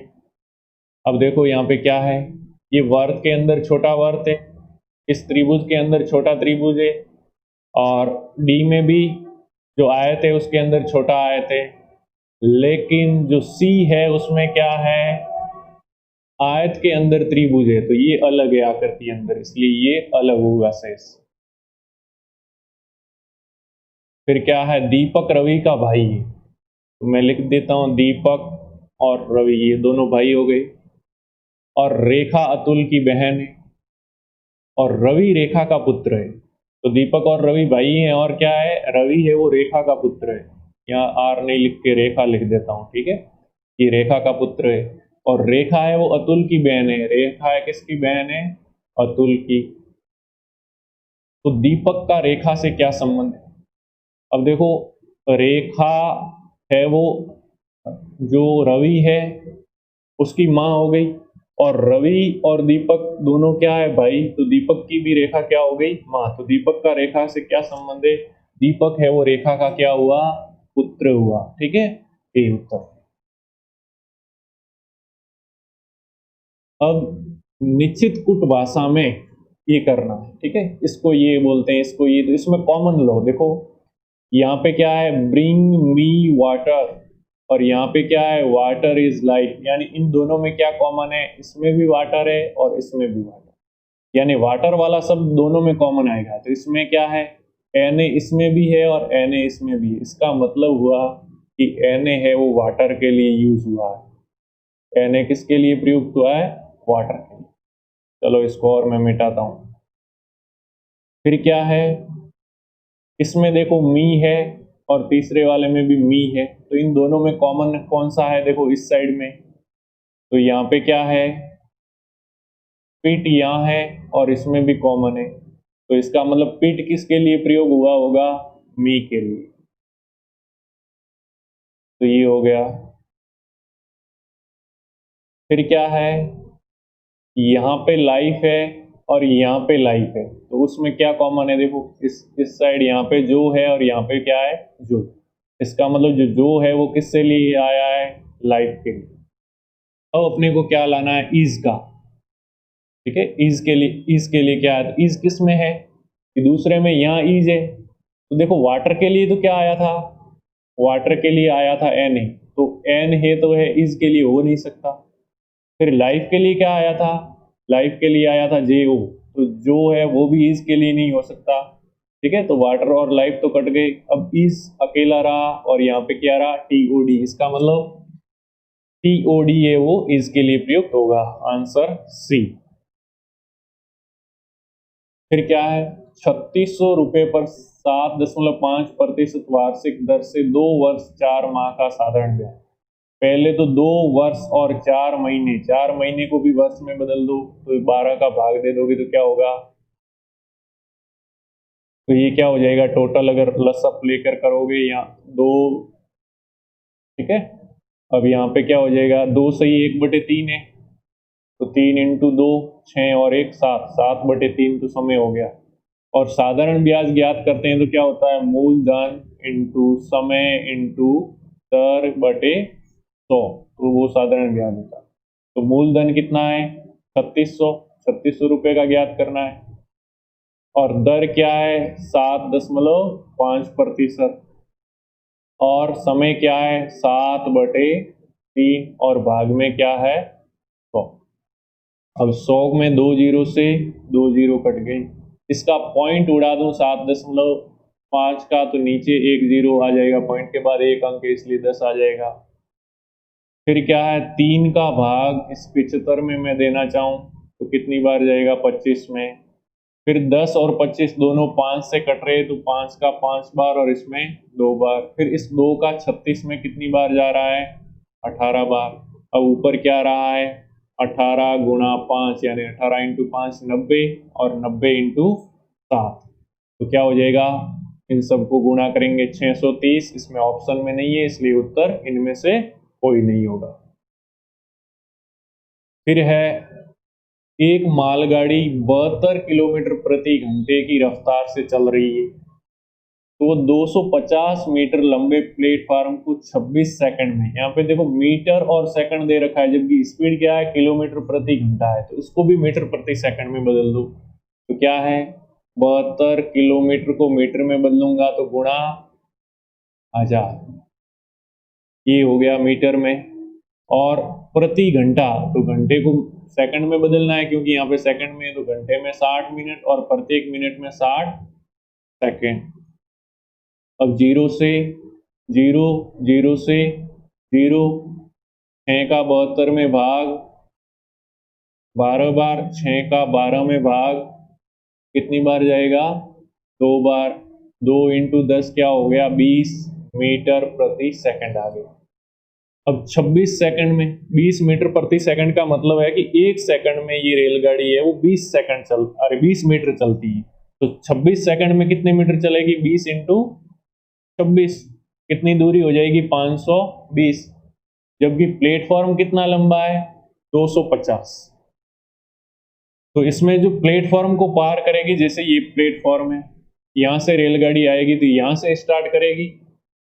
अब देखो यहाँ पे क्या है? ये वर्त के अंदर छोटा वर्त है, इस त्रिभुज के अंदर छोटा त्रिभुज है, और डी में भी जो आयत है उसके अंदर छोटा आयत है। लेकिन जो सी है उसमें क्या है? आयत के अंदर त्रिभुज है, तो ये अलग है आकृति अंदर, इसलिए ये अलग होगा शेष। फिर क्या है? दीपक रवि का भाई है, तो मैं लिख देता हूं दीपक और रवि ये दोनों भाई हो गए। और रेखा अतुल की बहन है, और रवि रेखा का पुत्र है। तो दीपक और रवि भाई हैं, और क्या है, रवि है वो रेखा का पुत्र है। यहाँ आर नहीं लिख के रेखा लिख देता हूँ, ठीक है। ये रेखा का पुत्र है, और रेखा है वो अतुल की बहन है। रेखा है किसकी बहन है, अतुल की। तो दीपक का रेखा से क्या संबंध है। अब देखो, रेखा है वो जो रवि है उसकी माँ हो गई, और रवि और दीपक दोनों क्या है, भाई। तो दीपक की भी रेखा क्या हो गई, माँ। तो दीपक का रेखा से क्या संबंध है, दीपक है वो रेखा का क्या हुआ, पुत्र हुआ, ठीक है। ये उत्तर। अब निश्चित कुट भाषा में ये करना है, ठीक है। इसको ये बोलते हैं, इसको ये। तो इसमें कॉमन लो, देखो यहाँ पे क्या है, ब्रिंग मी वाटर, और यहाँ पे क्या है, वाटर इज लाइट। यानी इन दोनों में क्या कॉमन है, इसमें भी वाटर है और इसमें भी वाटर, यानी वाटर वाला शब्द दोनों में कॉमन आएगा। तो इसमें क्या है, Na इसमें भी है और Na इसमें भी है। इसका मतलब हुआ कि Na है वो वाटर के लिए यूज हुआ है। Na किसके लिए प्रयुक्त हुआ है, वाटर के लिए। चलो इसको और मैं मिटाता हूं। फिर क्या है, इसमें देखो मी है और तीसरे वाले में भी मी है। तो इन दोनों में कॉमन कौन सा है, देखो इस साइड में। तो यहाँ पे क्या है, पिट यहाँ है और इसमें भी कॉमन है। तो इसका मतलब पिट किसके लिए प्रयोग हुआ होगा, मी के लिए। तो ये हो गया। फिर क्या है, यहाँ पे लाइफ है और यहाँ पे लाइफ है। तो उसमें क्या कॉमन है, देखो इस साइड यहाँ पे जो है और यहाँ पे क्या है, जो। इसका मतलब जो है वो किससे लिए आया है, लाइफ के लिए। अब अपने को क्या लाना है, इज का, ठीक है। इज के लिए क्या है, इज किस में है, कि दूसरे में, यहाँ इज है। तो देखो वाटर के लिए तो क्या आया था, वाटर के लिए आया था एन है। तो एन है तो है, इज के लिए हो नहीं सकता। फिर लाइफ के लिए क्या आया था, लाइफ के लिए आया था जे ओ। तो जो है वो भी इज के लिए नहीं हो सकता, ठीक है। तो वाटर और लाइफ तो कट गए, अब इज अकेला रहा, और यहाँ पे क्या रहा, टी ओ डी। इसका मतलब टीओडी है वो इज के लिए प्रयुक्त होगा, आंसर सी। फिर क्या है, 3600 रुपए पर 7.5% वार्षिक दर से 2 वर्ष 4 माह का साधारण ब्याज। पहले तो 2 वर्ष और 4 महीने, 4 महीने को भी वर्ष में बदल दो, तो 12 का भाग दे दोगे तो क्या होगा, तो ये क्या हो जाएगा, टोटल अगर लसअप लेकर करोगे यहाँ दो, ठीक है। अब यहाँ पे क्या हो जाएगा, 2 सही 1/3 है। तो 3 × 2 6 और 1 7, 7/3 तो समय हो गया। और साधारण ब्याज ज्ञात करते हैं तो क्या होता है, मूलधन इंटू समय इंटू दर बटे 100। तो वो साधारण ब्याज होता है। तो मूलधन कितना है, 3600 रुपये का ज्ञात करना है। और दर क्या है, 7.5%। और समय क्या है, 7/3, और भाग में क्या है, 100। अब 100 में 2 जीरो से 2 जीरो कट गई। इसका पॉइंट उड़ा दूं 7.5 का, तो नीचे 1 जीरो आ जाएगा, पॉइंट के बाद 1 अंक है इसलिए 10 आ जाएगा। फिर क्या है, 3 का भाग इस 75 में मैं देना चाहूं तो कितनी बार जाएगा, 25 में। फिर 10 और 25 दोनों 5 से कट रहे, तो 5 का 5 बार और इसमें 2 बार। फिर इस 2 का 36 में कितनी बार जा रहा है, 18 बार। अब ऊपर क्या रहा है, 18 × 5, यानी 18 × 5 90, और 90 × 7। तो क्या हो जाएगा, इन सबको गुणा करेंगे 630। इसमें ऑप्शन में नहीं है इसलिए उत्तर इनमें से कोई नहीं होगा। फिर है, एक मालगाड़ी 72 किलोमीटर प्रति घंटे की रफ्तार से चल रही है। तो वो 250 मीटर लंबे प्लेटफार्म को 26 सेकंड में, यहाँ पे देखो मीटर और सेकंड दे रखा है, जबकि स्पीड क्या है, किलोमीटर प्रति घंटा है। तो उसको भी मीटर प्रति सेकंड में बदल दो। तो क्या है, 72 किलोमीटर को मीटर में बदलूंगा तो गुणा 1000, ये हो गया मीटर में। और प्रति घंटा, तो घंटे को सेकंड में बदलना है, क्योंकि यहाँ पे सेकंड में है, तो घंटे में 60 मिनट और प्रत्येक मिनट में 60 सेकंड। अब जीरो से जीरो, जीरो से जीरो, 6 का 72 में भाग 12 बार, 6 का 12 में भाग कितनी बार जाएगा? 2 बार। 2 इंटू 10 क्या हो गया? 20 मीटर प्रति सेकंड आ गया। अब 26 सेकंड में 20 मीटर प्रति सेकंड का मतलब है कि 1 सेकंड में ये रेलगाड़ी है वो 20 मीटर चलती है। तो 26 सेकंड में कितने मीटर चलेगी? 20 इंटू 26, कितनी दूरी हो जाएगी? 520। जबकि प्लेटफॉर्म कितना लंबा है? 250। तो इसमें जो प्लेटफॉर्म को पार करेगी, जैसे ये प्लेटफॉर्म है, यहाँ से रेलगाड़ी आएगी तो यहाँ से स्टार्ट करेगी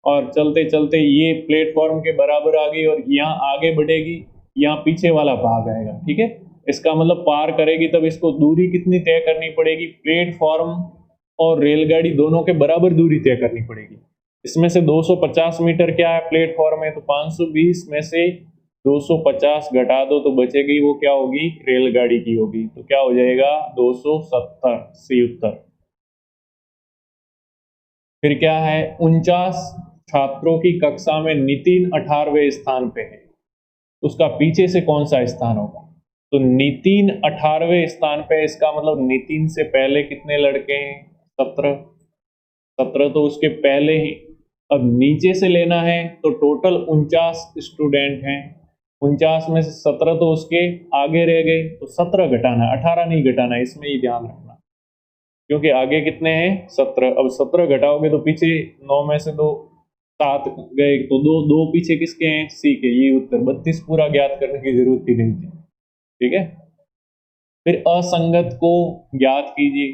और चलते चलते ये प्लेटफॉर्म के बराबर आ गई और यहाँ आगे बढ़ेगी, यहाँ पीछे वाला भाग आएगा। ठीक है, इसका मतलब पार करेगी तब इसको दूरी कितनी तय करनी पड़ेगी? प्लेटफॉर्म और रेलगाड़ी दोनों के बराबर दूरी तय करनी पड़ेगी। इसमें से 250 मीटर क्या है? प्लेटफॉर्म है, तो 520 में से 250 घटा दो तो बचेगी, वो क्या होगी? रेलगाड़ी की होगी। तो क्या हो जाएगा? 270 सी उत्तर। फिर क्या है? 49 छात्रों की कक्षा में नितिन 18वें स्थान पे है, उसका पीछे से कौन सा स्थान होगा? तो नितिन 18वें स्थान पे, इसका मतलब नितिन से पहले कितने लड़के हैं? 17। 17 तो उसके पहले ही। अब नीचे से लेना है तो टोटल 49 स्टूडेंट हैं, 49 में से 17 तो उसके आगे रह गए, तो 17 घटाना, 18 नहीं घटाना, इसमें ही ध्यान रखना, क्योंकि आगे कितने हैं? 17। अब 17 घटाओगे तो पीछे 9 में से तो 7 गए, तो दो दो पीछे किसके हैं? सी के। ये उत्तर 32 पूरा ज्ञात करने की जरूरत ही नहीं थी। ठीक है, फिर असंगत को ज्ञात कीजिए।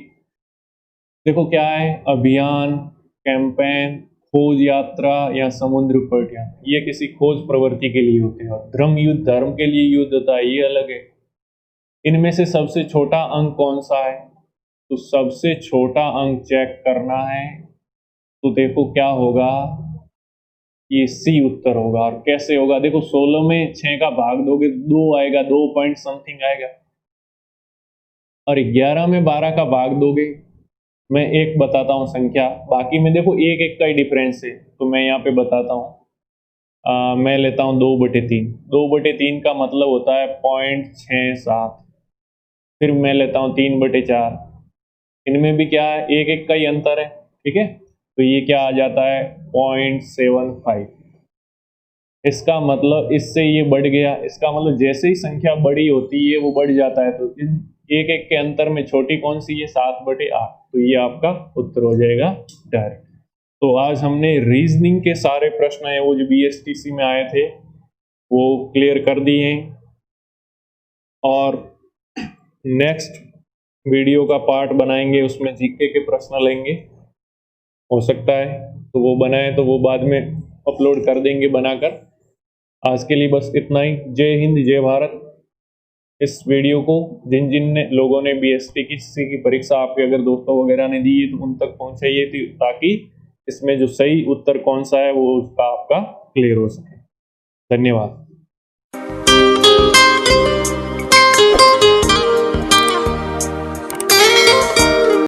देखो क्या है? अभियान, कैंपेन, खोज यात्रा या समुद्र पर्यटन, ये किसी खोज प्रवृत्ति के लिए होते हैं। और धर्म युद्ध, धर्म के लिए युद्ध होता है, ये अलग है। इनमें से सबसे छोटा अंक कौन सा है? तो सबसे छोटा अंक चेक करना है, तो देखो क्या होगा? ये सी उत्तर होगा। और कैसे होगा? देखो 16 में 6 का भाग दोगे 2 आएगा, 2 पॉइंट समथिंग आएगा। और 11 में 12 का भाग दोगे, मैं एक बताता हूँ संख्या, बाकी में देखो एक एक का ही डिफरेंस है, तो मैं यहाँ पे बताता हूँ। मैं लेता हूँ 2/3। 2/3 का मतलब होता है 0.67। फिर मैं लेता हूँ 3/4। इनमें भी क्या है? एक एक का ही अंतर है। ठीक है, तो ये क्या आ जाता है? 0.75। इसका मतलब इससे ये बढ़ गया, इसका मतलब जैसे ही संख्या बड़ी होती है वो बढ़ जाता है। तो इन एक एक के अंतर में छोटी कौन सी है? 7/8। तो ये आपका उत्तर हो जाएगा डायरेक्ट। तो आज हमने रीजनिंग के सारे प्रश्न है वो जो बीएसटीसी में आए थे वो क्लियर कर दिए हैं। और नेक्स्ट वीडियो का पार्ट बनाएंगे, उसमें जीके के प्रश्न लेंगे, हो सकता है तो वो बनाए तो वो बाद में अपलोड कर देंगे बनाकर। आज के लिए बस इतना ही। जय हिंद, जय भारत। इस वीडियो को जिन जिन ने लोगों ने बीएसटीसी की परीक्षा आपके अगर दोस्तों वगैरह ने दी है तो उन तक पहुंचाइए, ताकि इसमें जो सही उत्तर कौन सा है वो उसका आपका क्लियर हो सके। धन्यवाद।